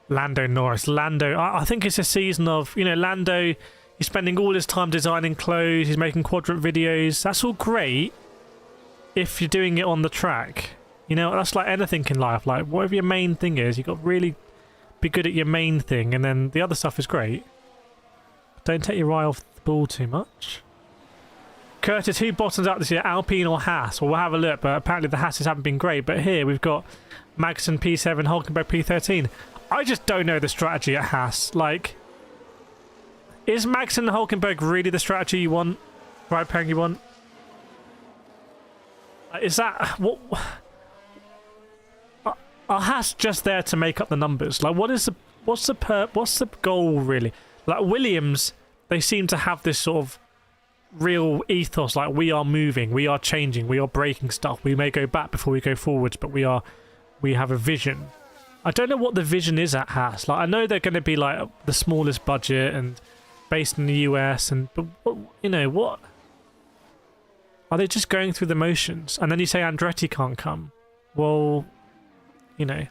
Lando Norris. Lando. I think it's a season of... You know, Lando... He's spending all his time designing clothes. He's making quadrant videos. That's all great if you're doing it on the track. You know, that's like anything in life. Like, whatever your main thing is, you've got to really be good at your main thing, and then the other stuff is great. Don't take your eye off the ball too much. Curtis, who bottoms out this year, Alpine or Haas? Well, we'll have a look, but apparently the Haas's haven't been great. But here we've got Magnussen P7, Hulkenberg P13. I just don't know the strategy at Haas. Like... Is Max and Hulkenberg really the strategy you want? Ride pairing you want? Is that... what? Are Haas just there to make up the numbers? Like, what's the goal, really? Like, Williams, they seem to have this sort of real ethos, like, we are moving, we are changing, we are breaking stuff. We may go back before we go forwards, but we have a vision. I don't know what the vision is at Haas. Like, I know they're going to be, like, the smallest budget and... based in the US, but you know what? Are they just going through the motions? And then you say Andretti can't come. Well, you know,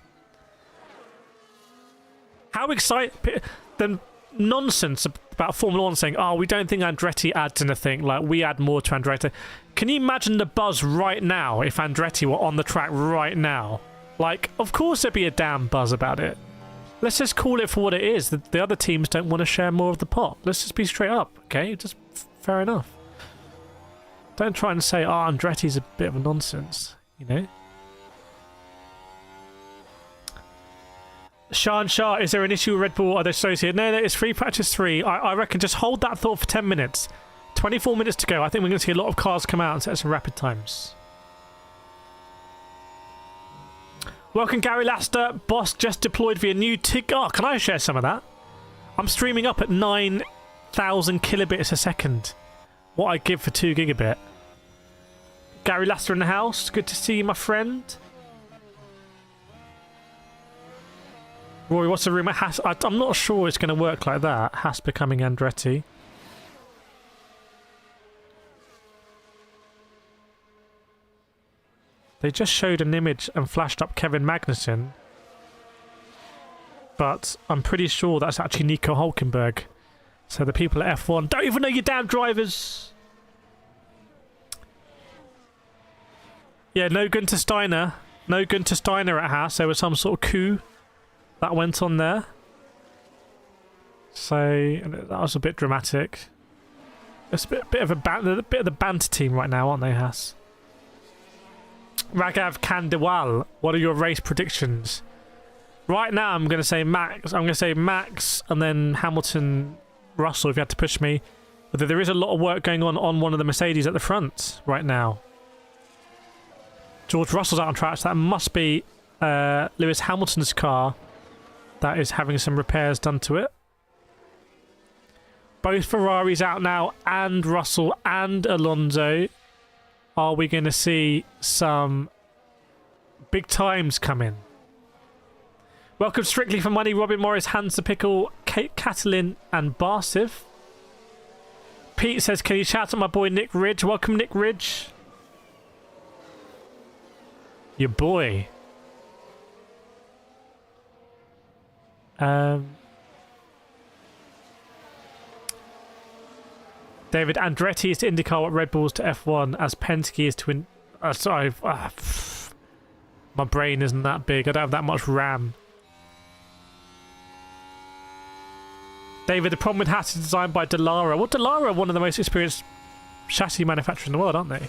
how excited the nonsense about Formula One saying, "Oh, we don't think Andretti adds anything. Like we add more to Andretti." Can you imagine the buzz right now if Andretti were on the track right now? Like, of course there'd be a damn buzz about it. Let's just call it for what it is. The other teams don't want to share more of the pot. Let's just be straight up, okay? Just fair enough. Don't try and say, oh, Andretti's a bit of a nonsense, you know? Shah, is there an issue with Red Bull? Are they associated? No, it's free practice 3. I reckon just hold that thought for 10 minutes. 24 minutes to go. I think we're going to see a lot of cars come out and set some rapid times. Welcome, Gary Laster. Boss just deployed via new TIG. Oh, can I share some of that? I'm streaming up at 9,000 kilobits a second. What I give for 2 gigabit. Gary Laster in the house. Good to see you, my friend. Rory, what's the rumour? Haas, I'm not sure it's going to work like that. Haas becoming Andretti. They just showed an image and flashed up Kevin Magnussen. But I'm pretty sure that's actually Nico Hulkenberg. So the people at F1 don't even know your damn drivers. Yeah, no Gunter Steiner. No Gunter Steiner at Haas. There was some sort of coup that went on there. So that was a bit dramatic. It's a bit of the banter team right now, aren't they, Haas? Ragav Kandewal, what are your race predictions? Right now, I'm going to say Max. I'm going to say Max and then Hamilton, Russell, if you had to push me. But there is a lot of work going on one of the Mercedes at the front right now. George Russell's out on track, so that must be Lewis Hamilton's car that is having some repairs done to it. Both Ferraris out now, and Russell and Alonso. Are we going to see some big times come in? Welcome Strictly for Money, Robin Morris, Hans the Pickle, Kate Catalin, and Barsif. Pete says, can you shout at my boy Nick Ridge? Welcome, Nick Ridge. Your boy. David, Andretti is to IndyCar what Red Bull's to F1, as Penske is to... my brain isn't that big. I don't have that much RAM. David, the problem with Haas is designed by Dallara. Well, Dallara are one of the most experienced chassis manufacturers in the world, aren't they?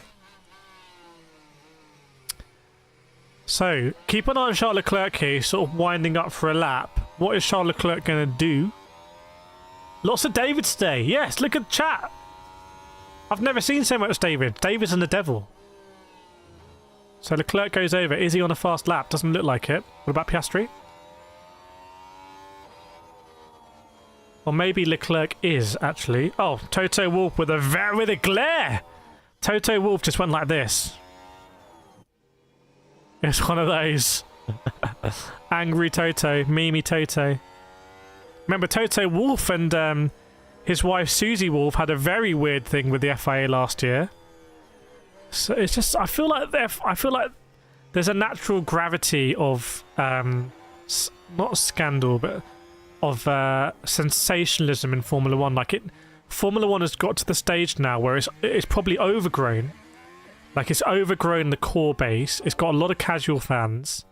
So, keep an eye on Charles Leclerc here, sort of winding up for a lap. What is Charles Leclerc going to do? Lots of David today. Yes, look at the chat. I've never seen so much David. David's and the devil. So Leclerc goes over. Is he on a fast lap? Doesn't look like it. What about Piastri? Or maybe Leclerc is, actually. Oh, Toto Wolff with a glare. Toto Wolff just went like this. It's one of those. Angry Toto. Mimi Toto. Remember, Toto Wolff and his wife Susie Wolff had a very weird thing with the FIA last year. So it's just, I feel like there's a natural gravity of not scandal, but of sensationalism in Formula One. Like Formula One has got to the stage now where it's probably overgrown. Like it's overgrown the core base. It's got a lot of casual fans,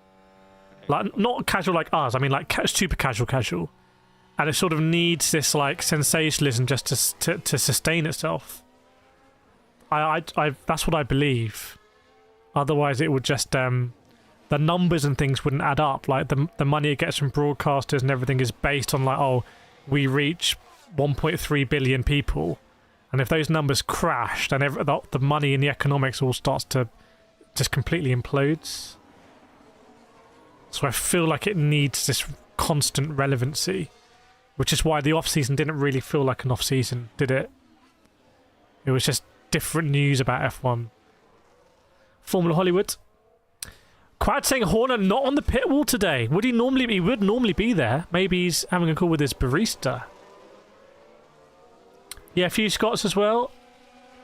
like not casual like us. I mean like super casual, and it sort of needs this like sensationalism just to sustain itself. I that's what I believe. Otherwise, it would just the numbers and things wouldn't add up. Like the money it gets from broadcasters and everything is based on like, oh, we reach 1.3 billion people, and if those numbers crash, then the money and the economics all starts to just completely implodes. So I feel like it needs this constant relevancy, which is why the off-season didn't really feel like an off-season, did it? It was just different news about F1. Formula Hollywood. Quad saying Horner not on the pit wall today. Would he normally be? He would normally be there. Maybe he's having a call with his barista. Yeah, a few Scots as well.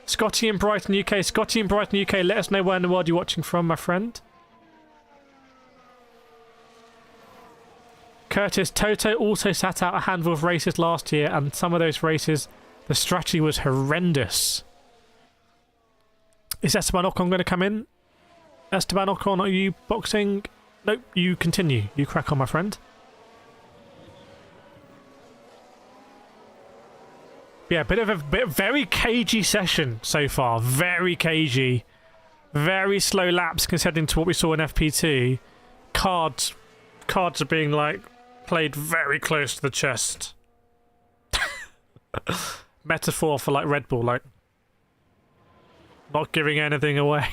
Scotty in Brighton, UK. Scotty in Brighton, UK. Let us know where in the world you're watching from, my friend. Curtis, Toto also sat out a handful of races last year, and some of those races, the strategy was horrendous. Is Esteban Ocon going to come in? Esteban Ocon, are you boxing? Nope, you continue. You crack on, my friend. Yeah, very cagey session so far. Very cagey. Very slow laps considering to what we saw in FP2. Cards are being like played very close to the chest. Metaphor for like Red Bull, like not giving anything away.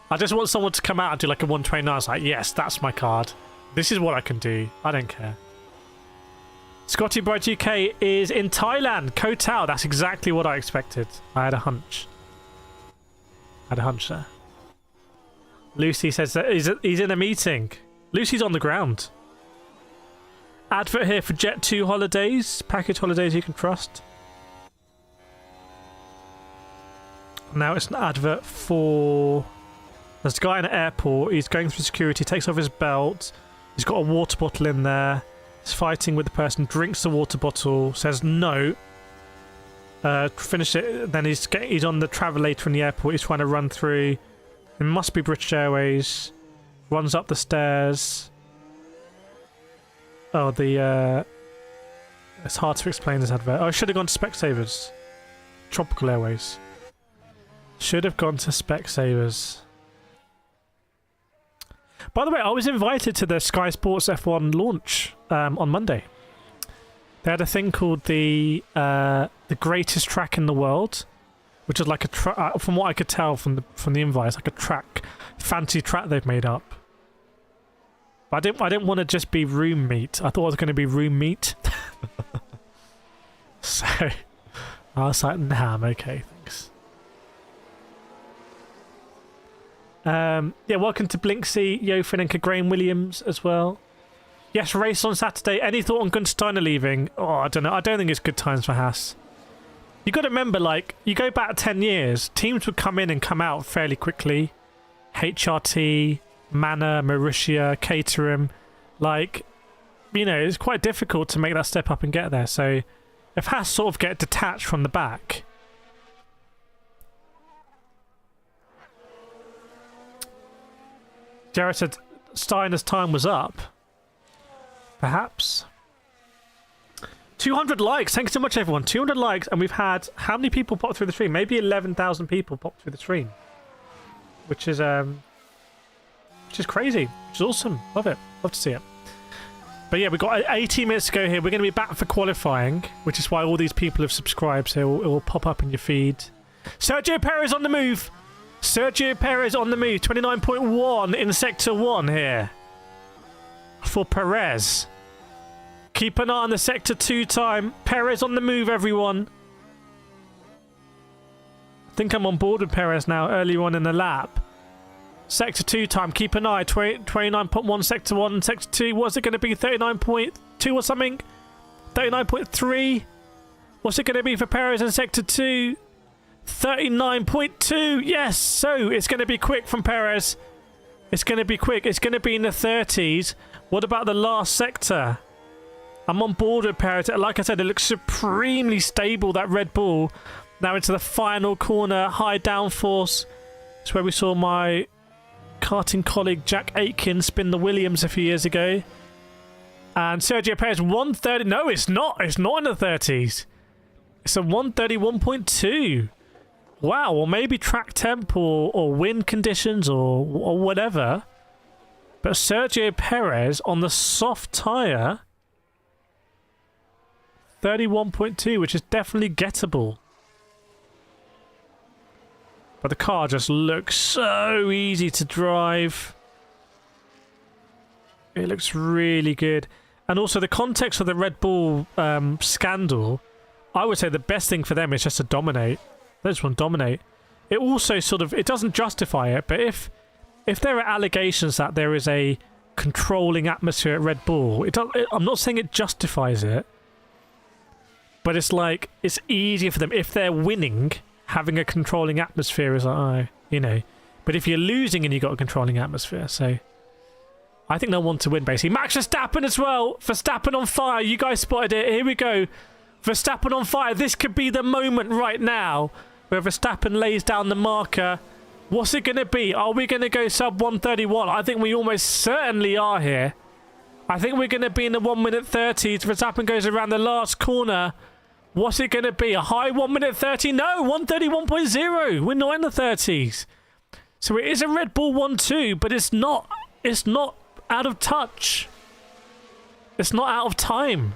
I just want someone to come out and do like a 129. I was like, yes, that's my card. This is what I can do. I don't care. Scotty Bright UK is in Thailand. Koh Tao. That's exactly what I expected. I had a hunch. There. Lucy says that he's in a meeting. Lucy's on the ground. Advert here for Jet 2 holidays. Package holidays you can trust. Now it's an advert for... There's a guy in an airport. He's going through security. Takes off his belt. He's got a water bottle in there. He's fighting with the person. Drinks the water bottle. Says no. Finish it. Then he's on the travelator in the airport. He's trying to run through. It must be British Airways. Runs up the stairs. Oh, it's hard to explain this advert. Oh, I should have gone to Specsavers. Tropical Airways. Should have gone to Specsavers. By the way, I was invited to the Sky Sports F1 launch on Monday. They had a thing called the greatest track in the world, which is like a from what I could tell from the invite, it's like a fancy track they've made up. But I didn't want to just be room meet. I thought it was going to be room meet. So I was like, nah, I'm okay, thanks. Yeah, welcome to Blinksy, Yofin and Graham Williams as well. Yes, race on Saturday. Any thought on Gunsteiner leaving? Oh, I don't know. I don't think it's good times for Haas. You got to remember, like, you go back 10 years, teams would come in and come out fairly quickly. HRT, Manor, Mauritia, Caterham. Like, you know, it's quite difficult to make that step up and get there. So if Haas sort of get detached from the back... Jared said Steiner's time was up. Perhaps. 200 likes. Thanks so much, everyone. 200 likes, and we've had how many people pop through the stream? Maybe 11,000 people pop through the stream, which is crazy. Which is awesome. Love it. Love to see it. But yeah, we've got 18 minutes to go here. We're going to be back for qualifying, which is why all these people have subscribed, so it will pop up in your feed. Sergio Perez on the move. Sergio Perez on the move. 29.1 in Sector 1 here for Perez. Keep an eye on the Sector 2 time. Perez on the move, everyone. I think I'm on board with Perez now, earlier on in the lap. Sector 2 time, keep an eye. 29.1 Sector 1, Sector 2. What's it going to be? 39.2 or something? 39.3? What's it going to be for Perez in Sector 2? 39.2. Yes, so it's going to be quick from Perez. It's going to be quick. It's going to be in the 30s. What about the last sector? I'm on board with Perez. Like I said, it looks supremely stable, that Red Bull. Now into the final corner, high downforce. It's where we saw my karting colleague Jack Aitken spin the Williams a few years ago. And Sergio Perez 130. No, it's not. It's not in the 30s. It's a 131.2. Wow, or maybe track temp or wind conditions or whatever. But Sergio Perez on the soft tyre, 31.2, which is definitely gettable. But the car just looks so easy to drive. It looks really good. And also the context of the Red Bull scandal, I would say the best thing for them is just to dominate. They just want to dominate. It also sort of, it doesn't justify it, but if there are allegations that there is a controlling atmosphere at Red Bull, I'm not saying it justifies it, but it's like, it's easier for them. If they're winning, having a controlling atmosphere is like, oh, you know. But if you're losing and you've got a controlling atmosphere, so I think they'll want to win, basically. Max Verstappen as well. Verstappen on fire. You guys spotted it. Here we go. Verstappen on fire. This could be the moment right now where Verstappen lays down the marker. What's it going to be? Are we going to go sub 131? I think we almost certainly are here. I think we're going to be in the 1 minute 30s. Verstappen goes around the last corner. What's it going to be? A high 1 minute 30? No, 131.0. We're not in the 30s. So it is a Red Bull 1-2, but it's not out of touch. It's not out of time.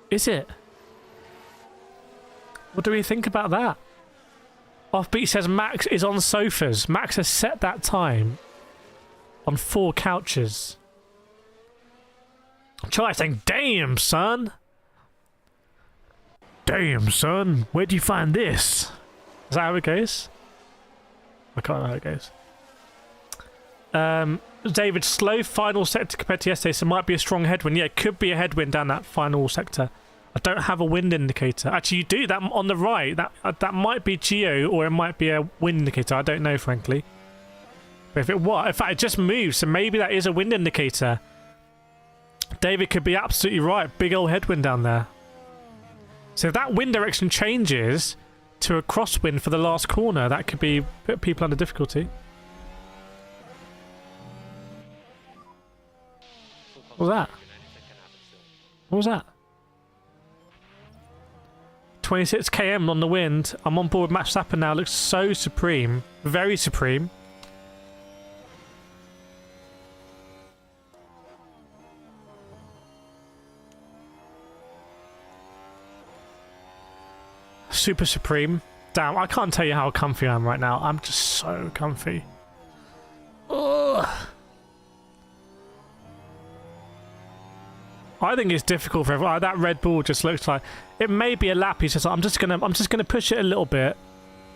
Is it? What do we think about that? Offbeat says Max is on sofas. Max has set that time on 4 couches. Try saying, damn, son. Damn, son. Where'd you find this? Is that how it goes? I can't know how it goes. David, slow final sector compared to yesterday, so it might be a strong headwind. Yeah, it could be a headwind down that final sector. I don't have a wind indicator. Actually, you do that on the right. That might be geo, or it might be a wind indicator. I don't know, frankly. But if it was, in fact, it just moved, so maybe that is a wind indicator. David could be absolutely right. Big old headwind down there. So if that wind direction changes to a crosswind for the last corner, that could be put people under difficulty. What was that? What was that? 26 km on the wind. I'm on board with Max Verstappen now. Looks so supreme. Very supreme. Super supreme. Damn, I can't tell you how comfy I am right now. I'm just so comfy. Ugh. I think it's difficult for everyone. That Red Bull just looks like it may be a lap. He's just like, I'm just gonna push it a little bit,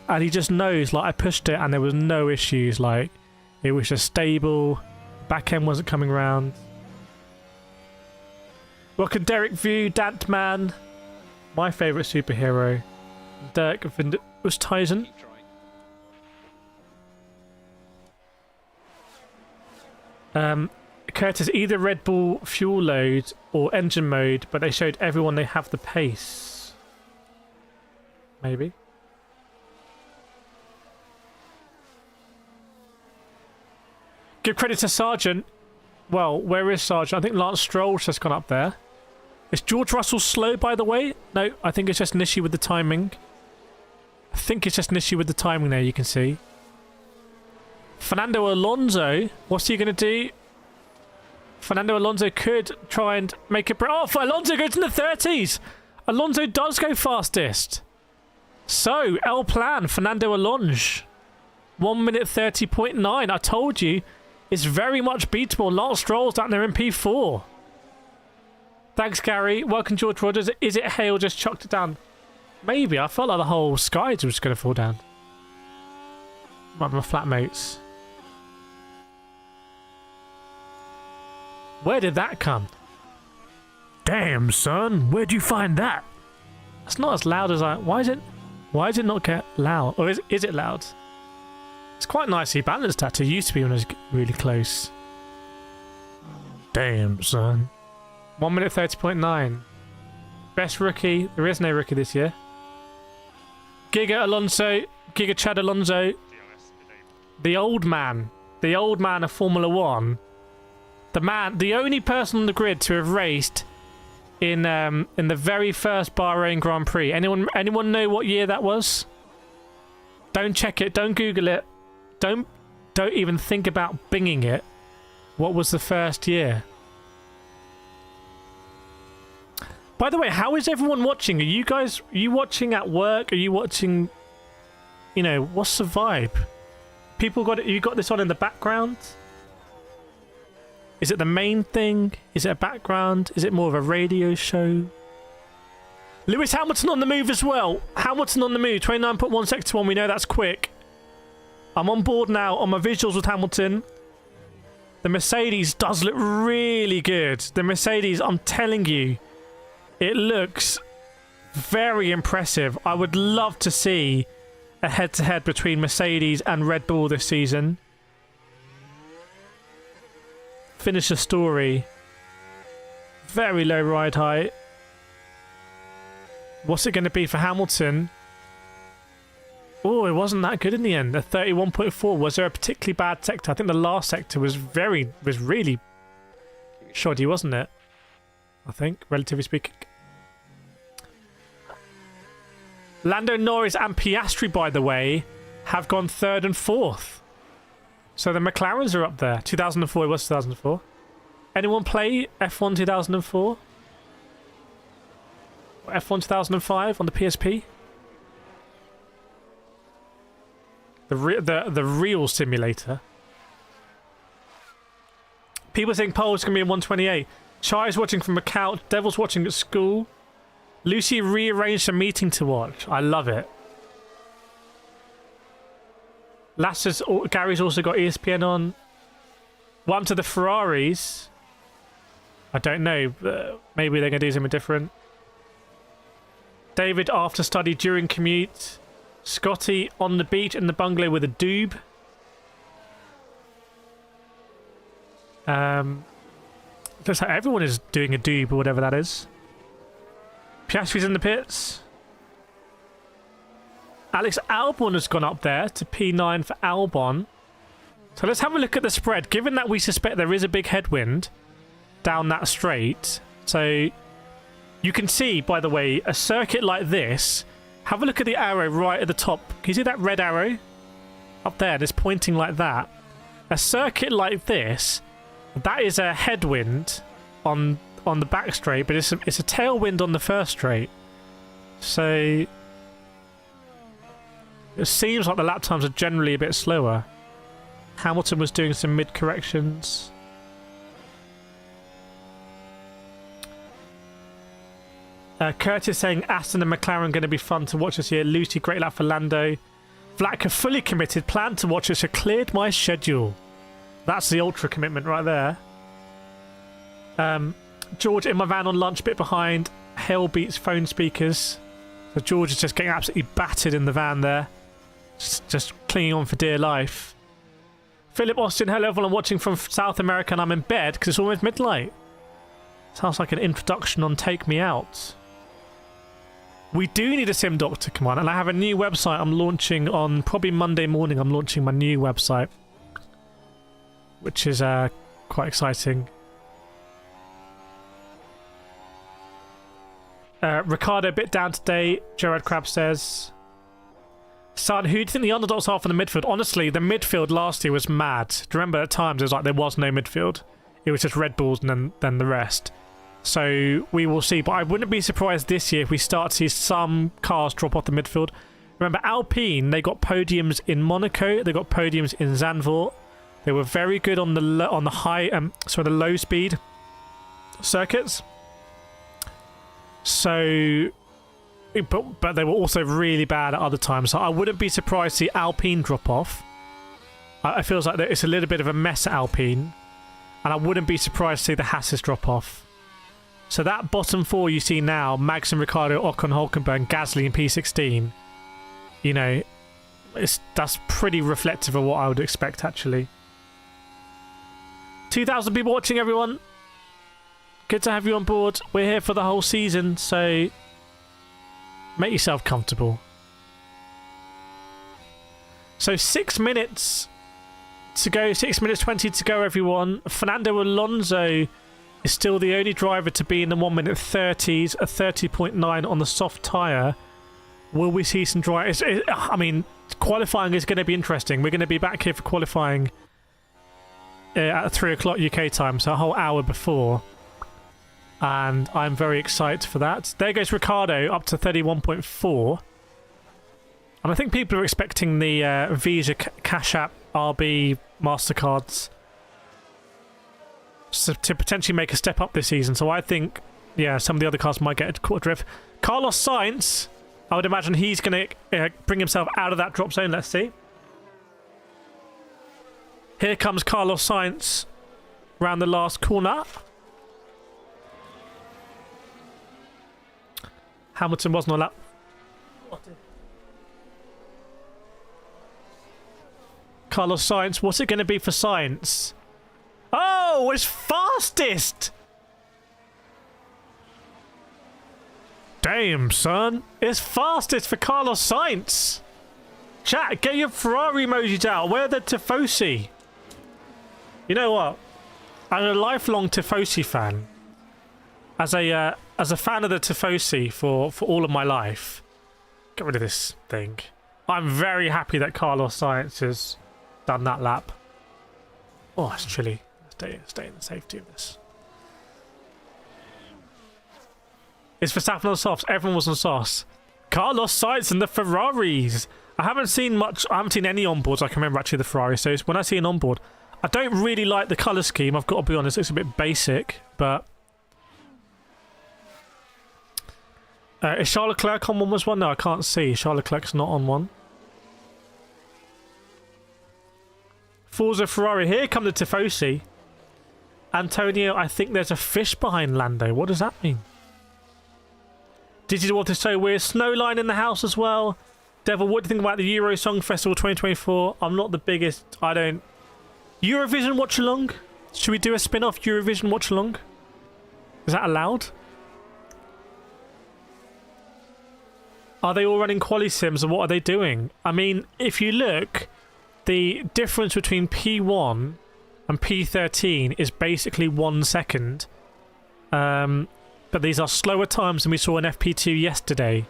and he just knows. Like, I pushed it and there was no issues. Like, it was just stable. Back end wasn't coming round. Welcome, Derek View, Dantman, my favourite superhero, Dirk Ustaisen. Kireth is either Red Bull fuel load or engine mode, but they showed everyone they have the pace. Maybe. Give credit to Sargent. Well, where is Sargent? I think Lance Stroll's just gone up there. Is George Russell slow, by the way? No, I think it's just an issue with the timing. I think it's just an issue with the timing there, you can see. Fernando Alonso, what's he going to do? Fernando Alonso could try and make it... Oh, Alonso goes in the 30s! Alonso does go fastest. So, El Plan, Fernando Alonso. 1 minute 30.9. I told you, it's very much beatable. Lance Stroll's down there in P4. Thanks, Gary. Welcome, George Rogers. Is it hail just chucked it down? Maybe. I felt like the whole sky was just going to fall down. My flatmates. Where did that come? Damn, son. Where'd you find that? That's not as loud as I... Why is it not get loud? Or is it loud? It's quite nicely balanced, that. It used to be when I was really close. Damn, son. 1 minute 30.9. Best rookie. There is no rookie this year. Giga Alonso. Giga Chad Alonso. The old man. The old man of Formula 1. The only person on the grid to have raced in the very first Bahrain Grand Prix. Anyone know what year that was? Don't check it. Don't Google it. Don't even think about binging it. What was the first year? By the way, how is everyone watching? Are you watching at work? Are you watching, what's the vibe? People got it. You got this on in the background? Is it the main thing? Is it a background? Is it more of a radio show? Lewis Hamilton on the move as well. Hamilton on the move. 29.1 seconds to 1. We know that's quick. I'm on board now on my visuals with Hamilton. The Mercedes does look really good. The Mercedes, I'm telling you, it looks very impressive. I would love to see a head-to-head between Mercedes and Red Bull this season. Finish the story. Very low ride height. What's it going to be for Hamilton? Oh, it wasn't that good in the end. A 31.4. Was there a particularly bad sector? I think the last sector was really shoddy, wasn't it? I think, relatively speaking. Lando Norris and Piastri, by the way, have gone 3rd and 4th. So the McLarens are up there. 2004, it was 2004. Anyone play F1 2004? Or F1 2005 on the PSP? The real simulator. People think Pole's going to be in 128. Chai's watching from Macau. Devil's watching at school. Lucy rearranged a meeting to watch. I love it. Gary's also got ESPN on. One to the Ferraris. I don't know. Maybe they're going to do something different. David after study during commute. Scotty on the beach in the bungalow with a doob. Looks like everyone is doing a doob or whatever that is. Piastri's in the pits. Alex Albon has gone up there to P9 for Albon. So let's have a look at the spread. Given that we suspect there is a big headwind down that straight. So you can see, by the way, a circuit like this. Have a look at the arrow right at the top. Can you see that red arrow? Up there, that's pointing like that. A circuit like this, that is a headwind on the back straight, but it's a tailwind on the first straight. So it seems like the lap times are generally a bit slower. Hamilton was doing some mid-corrections. Curtis saying Aston and McLaren going to be fun to watch this year. Lucy, great lap for Lando. Vlatka fully committed. Planned to watch us. I cleared my schedule. That's the ultra commitment right there. George in my van on lunch, bit behind. Hail beats phone speakers. So George is just getting absolutely battered in the van there. Just clinging on for dear life. Philip Austin, hello everyone. I'm watching from South America and I'm in bed because it's almost midnight. Sounds like an introduction on Take Me Out. We do need a sim doctor, come on. And I have a new website I'm launching on probably Monday morning. I'm launching my new website. which is quite exciting. Ricardo a bit down today, Gerard Crab says. Son, who do you think the underdogs are for the midfield? Honestly, the midfield last year was mad. Do you remember at times it was like there was no midfield? It was just Red Bulls and then the rest. So we will see. But I wouldn't be surprised this year if we start to see some cars drop off the midfield. Remember, Alpine, they got podiums in Monaco. They got podiums in Zandvoort. They were very good on the the low speed circuits. So, but they were also really bad at other times. So I wouldn't be surprised to see Alpine drop off. I feels like it's a little bit of a mess at Alpine, and I wouldn't be surprised to see the Hasses drop off. So that bottom four you see now, Max and Ricardo, Ocon, Hülkenberg, Gasly and P16, you know, that's pretty reflective of what I would expect, actually. 2,000 people watching, everyone. Good to have you on board. We're here for the whole season, so make yourself comfortable. So 6 minutes to go, 6 minutes 20 to go, everyone. Fernando Alonso is still the only driver to be in the 1 minute 30s, a 30.9 on the soft tyre. Will we see some drivers? I mean, qualifying is going to be interesting. We're going to be back here for qualifying at 3 o'clock UK time, so a whole hour before. And I'm very excited for that. There goes Ricardo up to 31.4. And I think people are expecting the Visa Cash App RB MasterCards to potentially make a step up this season. So I think, yeah, some of the other cars might get a quarter drift. Carlos Sainz, I would imagine he's going to bring himself out of that drop zone. Let's see. Here comes Carlos Sainz around the last corner. Hamilton wasn't on that. Carlos Sainz, what's it going to be for Sainz? Oh, it's fastest! Damn, son. It's fastest for Carlos Sainz. Chat, get your Ferrari emojis out. Where are the Tifosi? You know what? I'm a lifelong Tifosi fan. As a fan of the Tifosi for all of my life. Get rid of this thing. I'm very happy that Carlos Sainz has done that lap. Oh, it's chilly. Stay in the safety of this. It's Verstappen on softs. Everyone was on softs. Carlos Sainz and the Ferraris. I haven't seen much. I haven't seen any onboards. I can remember actually the Ferrari. So when I see an onboard, I don't really like the colour scheme. I've got to be honest. It's a bit basic, but. Is Charles Leclerc on one as well? No, I can't see. Charles Leclerc's not on one. Forza Ferrari. Here come the Tifosi. Antonio, I think there's a fish behind Lando. What does that mean? Digital Water so weird. Snowline in the house as well. Devil, what do you think about the Euro Song Festival 2024? I'm not the biggest. I don't. Eurovision watch along? Should we do a spin-off Eurovision watch along? Is that allowed? Are they all running quali sims, or what are they doing? I mean, if you look, the difference between P1 and P13 is basically 1 second. But these are slower times than we saw in FP2 yesterday.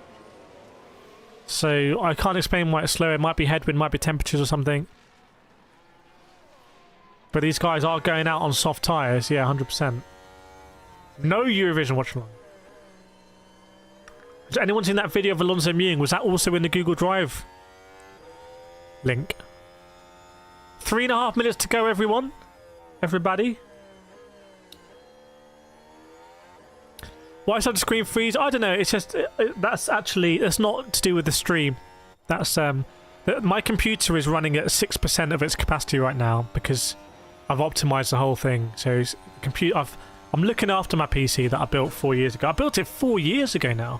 So I can't explain why it's slower. It might be headwind, might be temperatures or something. But these guys are going out on soft tyres. Yeah, 100%. No Eurovision watch along. Has anyone seen that video of Alonso mewing? Was that also in the Google Drive link? 3.5 minutes to go, everyone. Everybody. Why is that screen freeze? I don't know. It's just that's not to do with the stream. That's my computer is running at 6% of its capacity right now because I've optimized the whole thing. So I'm looking after my PC that I built 4 years ago. I built it 4 years ago now.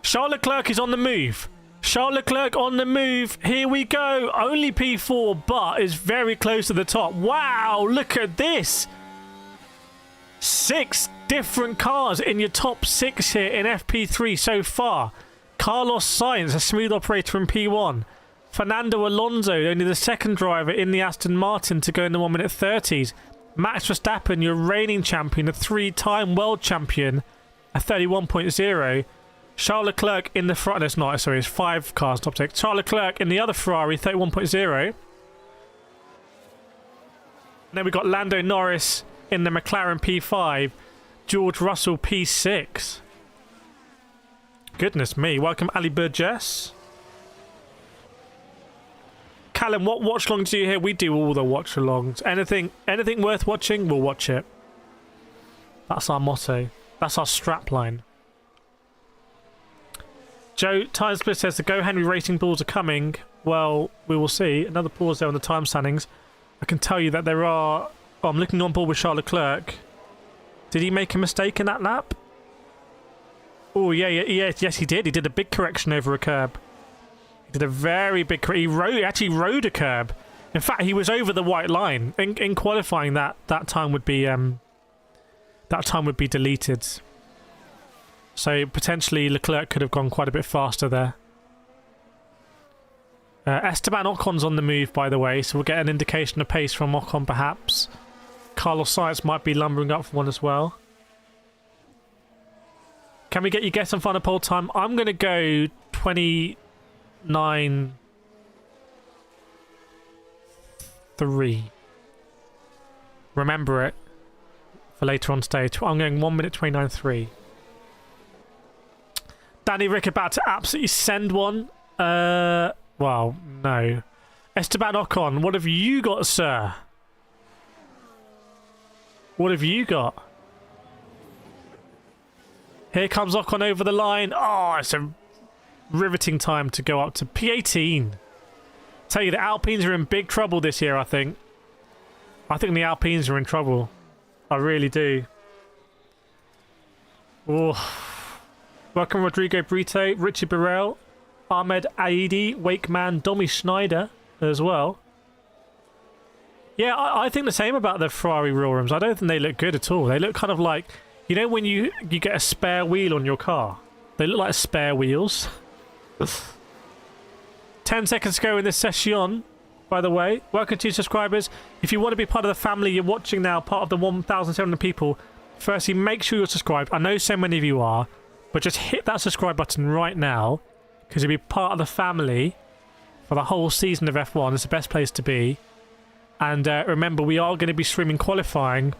Charles Leclerc is on the move. Charles Leclerc on the move. Here we go. Only P4, but is very close to the top. Wow, look at this. 6 different cars in your top 6 here in FP3 so far. Carlos Sainz, a smooth operator in P1. Fernando Alonso, only the second driver in the Aston Martin to go in the 1 minute 30s. Max Verstappen, your reigning champion, a 3-time world champion, a 31.0. Charles Leclerc in the front. No, it's not. Sorry, it's 5 cars top 6. Charles Leclerc in the other Ferrari, 31.0. And then we got Lando Norris in the McLaren P5. George Russell P6. Goodness me. Welcome, Ali Burgess. Callum, what watch-alongs do you hear? We do all the watch-alongs. Anything worth watching, we'll watch it. That's our motto. That's our strapline. Joe Timesplit says the Go Henry Racing balls are coming. Well, we will see. Another pause there on the time standings. I can tell you that there are... Oh, I'm looking on board with Charles Leclerc. Did he make a mistake in that lap? Oh, yes, he did. He did a big correction over a curb. He did a very big... He actually rode a curb. In fact, he was over the white line. In qualifying, that time would be... that time would be deleted. So, potentially, Leclerc could have gone quite a bit faster there. Esteban Ocon's on the move, by the way, so we'll get an indication of pace from Ocon, perhaps. Carlos Sainz might be lumbering up for one as well. Can we get your guess on final pole time? I'm going to go 29.3. Remember it for later on stage. I'm going 1 minute 29.3. Danny Rick about to absolutely send one. Well, no. Esteban Ocon, what have you got, sir? What have you got? Here comes Ocon over the line. Oh, it's a riveting time to go up to P18. Tell you, the Alpines are in big trouble this year, I think. I think the Alpines are in trouble. I really do. Oh. Welcome, Rodrigo Brito, Richie Burrell, Ahmed Aidi, Wakeman, Domi Schneider as well. Yeah, I think the same about the Ferrari wheel rims. I don't think they look good at all. They look kind of like... You know when you get a spare wheel on your car? They look like spare wheels. 10 seconds to go in this session, by the way. Welcome to subscribers. If you want to be part of the family you're watching now, part of the 1,700 people, firstly, make sure you're subscribed. I know so many of you are, but just hit that subscribe button right now, because you'll be part of the family for the whole season of F1. It's the best place to be. And remember, we are going to be streaming qualifying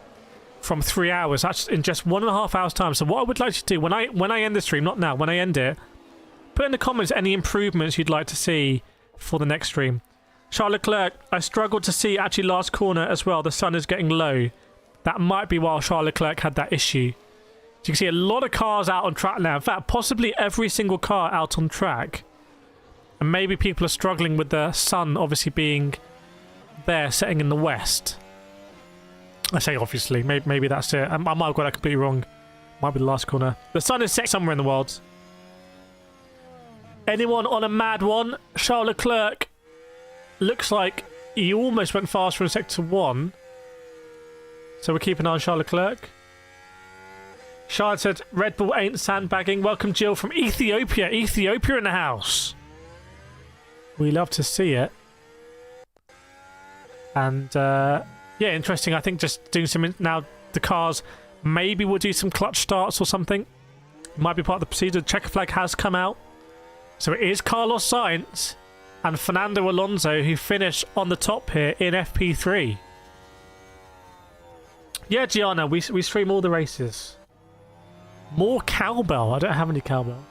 from 3 hours. That's in just 1.5 hours time. So what I would like you to do when I end the stream, not now, when I end it, put in the comments any improvements you'd like to see for the next stream. Charles Leclerc, I struggled to see actually last corner as well. The sun is getting low. That might be why Charles Leclerc had that issue. So you can see a lot of cars out on track now. In fact, possibly every single car out on track. And maybe people are struggling with the sun obviously being there, setting in the west. I say obviously, maybe that's it. I might have got that completely wrong. Might be the last corner. The sun is set somewhere in the world. Anyone on a mad one? Charles Leclerc looks like he almost went faster in sector 1. So we're keeping an eye on Charles Leclerc. Shard said, Red Bull ain't sandbagging. Welcome, Jill, from Ethiopia. Ethiopia in the house. We love to see it. And, yeah, interesting. I think just doing some... Now, the cars maybe will do some clutch starts or something. Might be part of the procedure. The checker flag has come out. So it is Carlos Sainz and Fernando Alonso who finish on the top here in FP3. Yeah, Gianna, we stream all the races. More cowbell. I don't have any cowbell.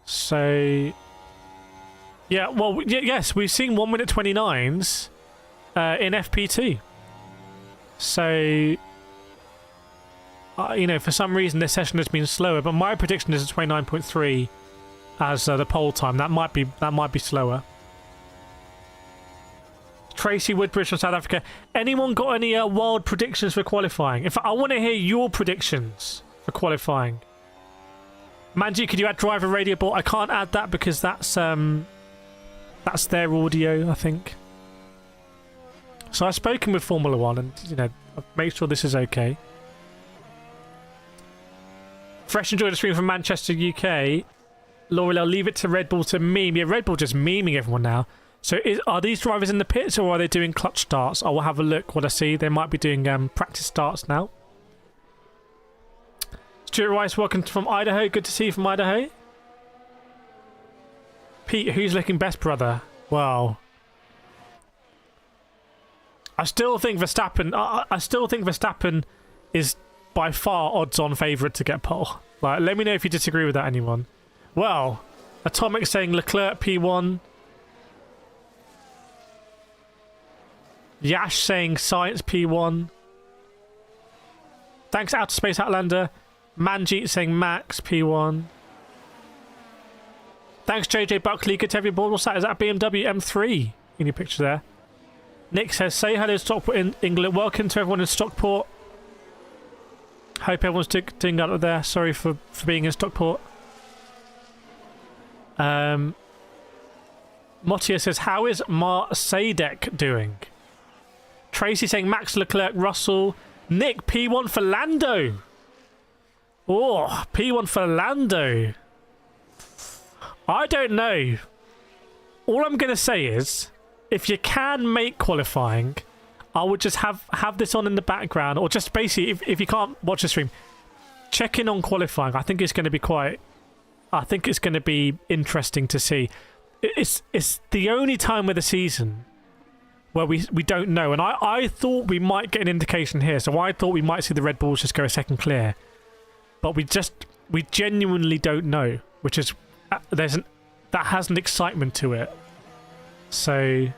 So... Yeah, well, yes, we've seen 1 minute 29s in FP2. So, you know, for some reason this session has been slower, but my prediction is a 29.3 as the pole time. That might be slower. Tracy Woodbridge from South Africa. Anyone got any wild predictions for qualifying? In fact, I want to hear your predictions for qualifying. Manji, could you add driver radio ball? I can't add that because that's their audio, I think. So I've spoken with Formula One and, you know, I've made sure this is okay. Fresh enjoyed the stream from Manchester, UK. Laurel, I'll leave it to Red Bull to meme. Yeah, Red Bull just memeing everyone now. So are these drivers in the pits or are they doing clutch starts? I will have a look what I see. They might be doing practice starts now. Stuart Rice, welcome from Idaho. Good to see you from Idaho. Pete, who's looking best, brother? Well, I still think Verstappen. I still think Verstappen is by far odds-on favourite to get pole. Like, let me know if you disagree with that, anyone. Well, Atomic saying Leclerc P1. Yash saying Science P1. Thanks, Outer Space Outlander. Manjeet saying Max P1. Thanks, JJ Buckley. Good to have you aboard. What's that? Is that BMW M3 in your picture there? Nick says, say hello to Stockport in England. Welcome to everyone in Stockport. Hope everyone's doing out there. Sorry for being in Stockport. Motia says, how is Marsadek doing? Tracy saying Max, Leclerc, Russell. Nick, P1 for Lando. Oh, P1 for Lando. I don't know. All I'm going to say is, if you can make qualifying, I would just have this on in the background, or just basically, if you can't watch the stream, check in on qualifying. I think it's going to be interesting to see. It's the only time of the season where we don't know, and I thought we might get an indication here, so I thought we might see the Red Bulls just go a second clear, but we genuinely don't know, which is that has an excitement to it. So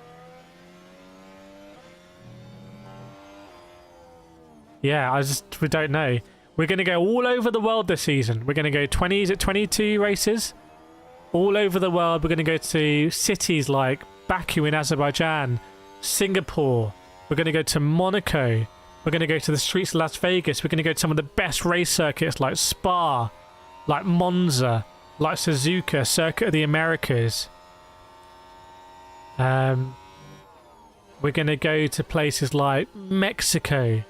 yeah, we don't know. We're going to go all over the world this season. We're going to go 22 races all over the world. We're going to go to cities like Baku in Azerbaijan, Singapore. We're going to go to Monaco. We're going to go to the streets of Las Vegas. We're going to go to some of the best race circuits like Spa, like Monza, like Suzuka, Circuit of the Americas. We're going to go to places like Mexico.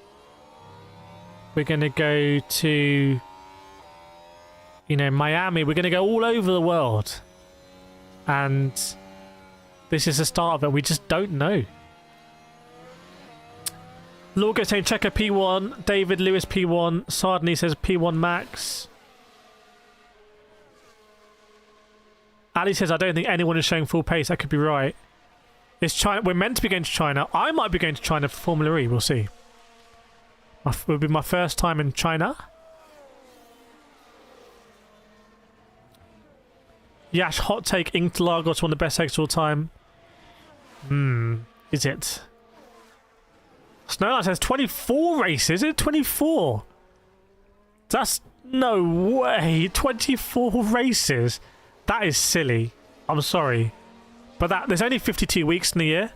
We're going to go to, Miami. We're going to go all over the world. And this is the start of it. We just don't know. Lorgo saying Checo P1. David Lewis P1. Sardney says P1 Max. Ali says, I don't think anyone is showing full pace. That could be right. It's China. We're meant to be going to China. I might be going to China for Formula E. We'll see. It will be my first time in China. Yash, hot take. Interlagos, one of the best eggs of all time. Is it? Snowlight says 24 races. Is it 24? That's no way. 24 races. That is silly. I'm sorry. But there's only 52 weeks in the year.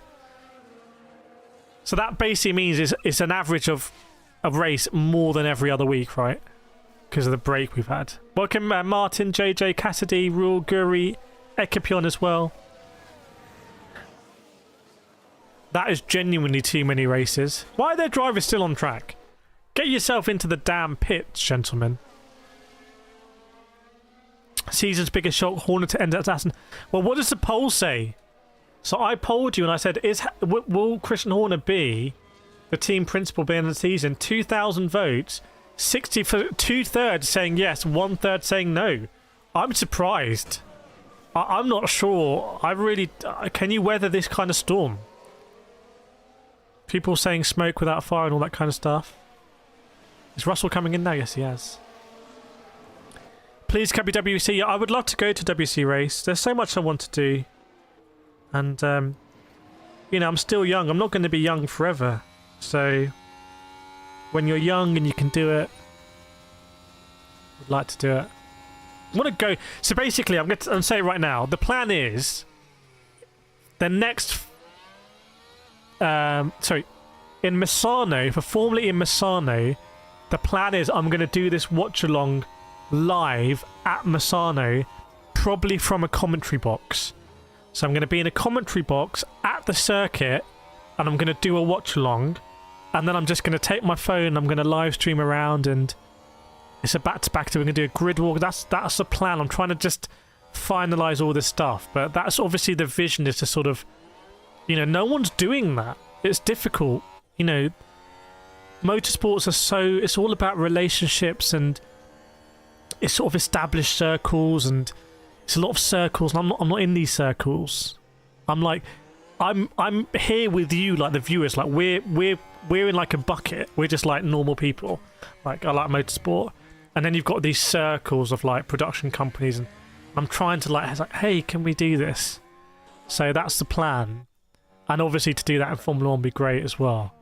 So that basically means it's an average of a race more than every other week, right? Because of the break we've had. Welcome Martin, JJ, Cassidy, Rule, Guri, Ekipion as well. That is genuinely too many races. Why are their drivers still on track? Get yourself into the damn pits, gentlemen. Season's biggest shock, Horner to end at Aston. Well, what does the poll say? So I polled you and I said, will Christian Horner be the team principal by the end of the season? 2,000 votes, 60 for 2/3 saying yes, 1/3 saying no. I'm surprised. I'm not sure. Can you weather this kind of storm? People saying smoke without fire and all that kind of stuff. Is Russell coming in now? Yes, he has. Please, can be WC. I would love to go to WC race. There's so much I want to do. And, I'm still young. I'm not going to be young forever. So, when you're young and you can do it, I'd like to do it. I want to go. So basically, I'm going to say it right now. The plan is the next. In Misano, for Formula E in Misano, the plan is I'm going to do this watch along live at Misano, probably from a commentary box. So I'm going to be in a commentary box at the circuit, and I'm going to do a watch along, and then I'm just going to take my phone, I'm going to live stream around, and it's a back-to-back. We're going to do a grid walk. That's the plan. I'm trying to just finalize all this stuff. But that's obviously the vision, is to sort of, you know, no one's doing that. It's difficult, you know. Motorsports are so, it's all about relationships, and it's sort of established circles, and it's a lot of circles, and I'm not in these circles. I'm like, I'm here with you, like the viewers. Like we're in like a bucket. We're just like normal people. Like, I like motorsport, and then you've got these circles of like production companies, and I'm trying to like, hey, can we do this? So that's the plan, and obviously to do that in Formula 1 would be great as well.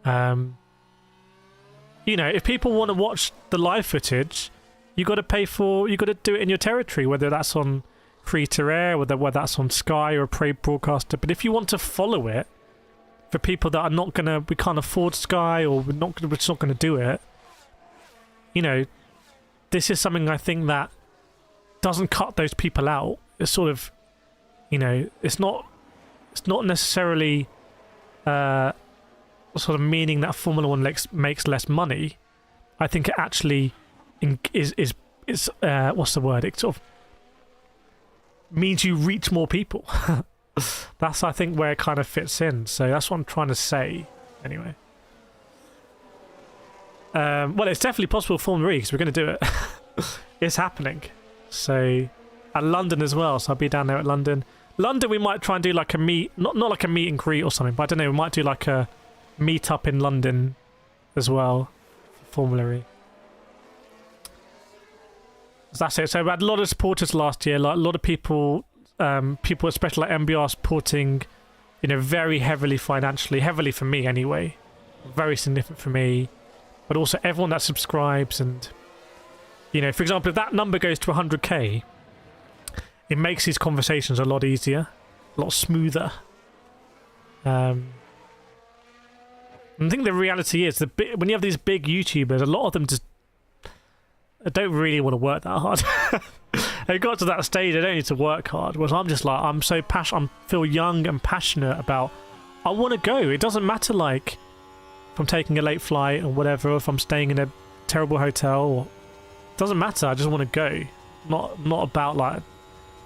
You know, if people want to watch the live footage, you got to pay for, you got to do it in your territory, whether that's on free to air, whether that's on Sky or a paid broadcaster. But if you want to follow it, for people that are not gonna, we can't afford Sky, or we're just not gonna do it, you know, this is something I think that doesn't cut those people out. It's sort of, you know, it's not necessarily sort of meaning that Formula 1 makes less money. I think it actually is what's the word? It sort of means you reach more people. That's, I think, where it kind of fits in. So that's what I'm trying to say. Anyway. Well, it's definitely possible for Formula E, because we're going to do it. It's happening. So, and London as well. So I'll be down there at London. London, we might try and do like a meet, not like a meet and greet or something, but I don't know. We might do like a meet up in London as well for Formula E. So that's it. So we had a lot of supporters last year. Like a lot of people especially like MBR supporting, you know, very heavily financially, heavily for me anyway, very significant for me, but also everyone that subscribes. And, you know, for example, if that number goes to 100k, it makes these conversations a lot easier, a lot smoother. I think the reality is that when you have these big YouTubers, a lot of them just don't really want to work that hard. They got to that stage, they don't need to work hard. Whereas I'm just like, I'm so passionate, I feel young and passionate about, I want to go. It doesn't matter, like, if I'm taking a late flight or whatever, or if I'm staying in a terrible hotel, or, it doesn't matter, I just want to go. Not about, like,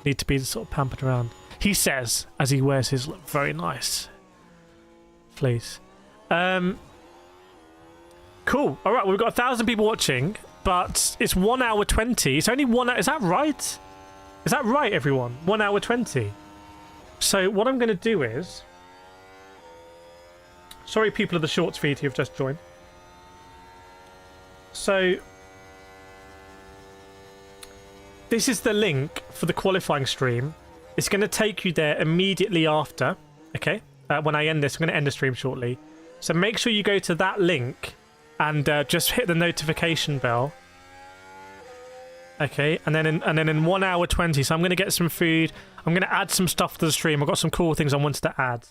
need to be sort of pampered around. He says, as he wears his look very nice. Please. Cool. All right, we've got 1,000 people watching, but it's 1 hour 20. It's only 1 hour. Is that right? Is that right, everyone? 1 hour 20. So what I'm going to do is, sorry, people of the shorts feed who've just joined. So this is the link for the qualifying stream. It's going to take you there immediately after. Okay. When I end this, I'm going to end the stream shortly. So make sure you go to that link and just hit the notification bell. Okay, and then in 1 hour 20, so I'm going to get some food. I'm going to add some stuff to the stream. I've got some cool things I wanted to add.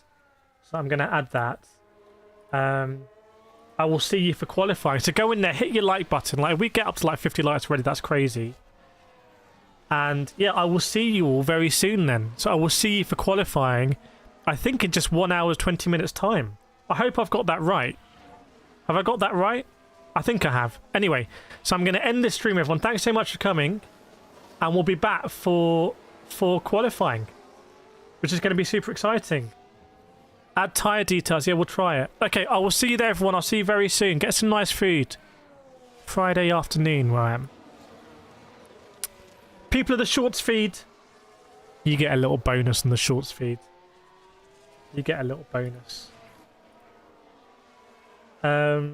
So I'm going to add that. I will see you for qualifying. So go in there, hit your like button. Like, if we get up to like 50 likes already, that's crazy. And yeah, I will see you all very soon then. So I will see you for qualifying, I think in just 1 hour 20 minutes time. I hope I've got that right. Have I got that right? I think I have. Anyway, so I'm going to end this stream, everyone. Thanks so much for coming. And we'll be back for qualifying, which is going to be super exciting. Add tyre details. Yeah, we'll try it. Okay, I will see you there, everyone. I'll see you very soon. Get some nice food. Friday afternoon where I am. People of the shorts feed, you get a little bonus on the shorts feed. You get a little bonus. Bear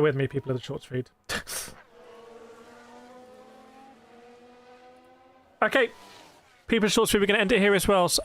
with me, people of the shorts feed. Okay, people of the shorts feed, we're going to end it here as well. So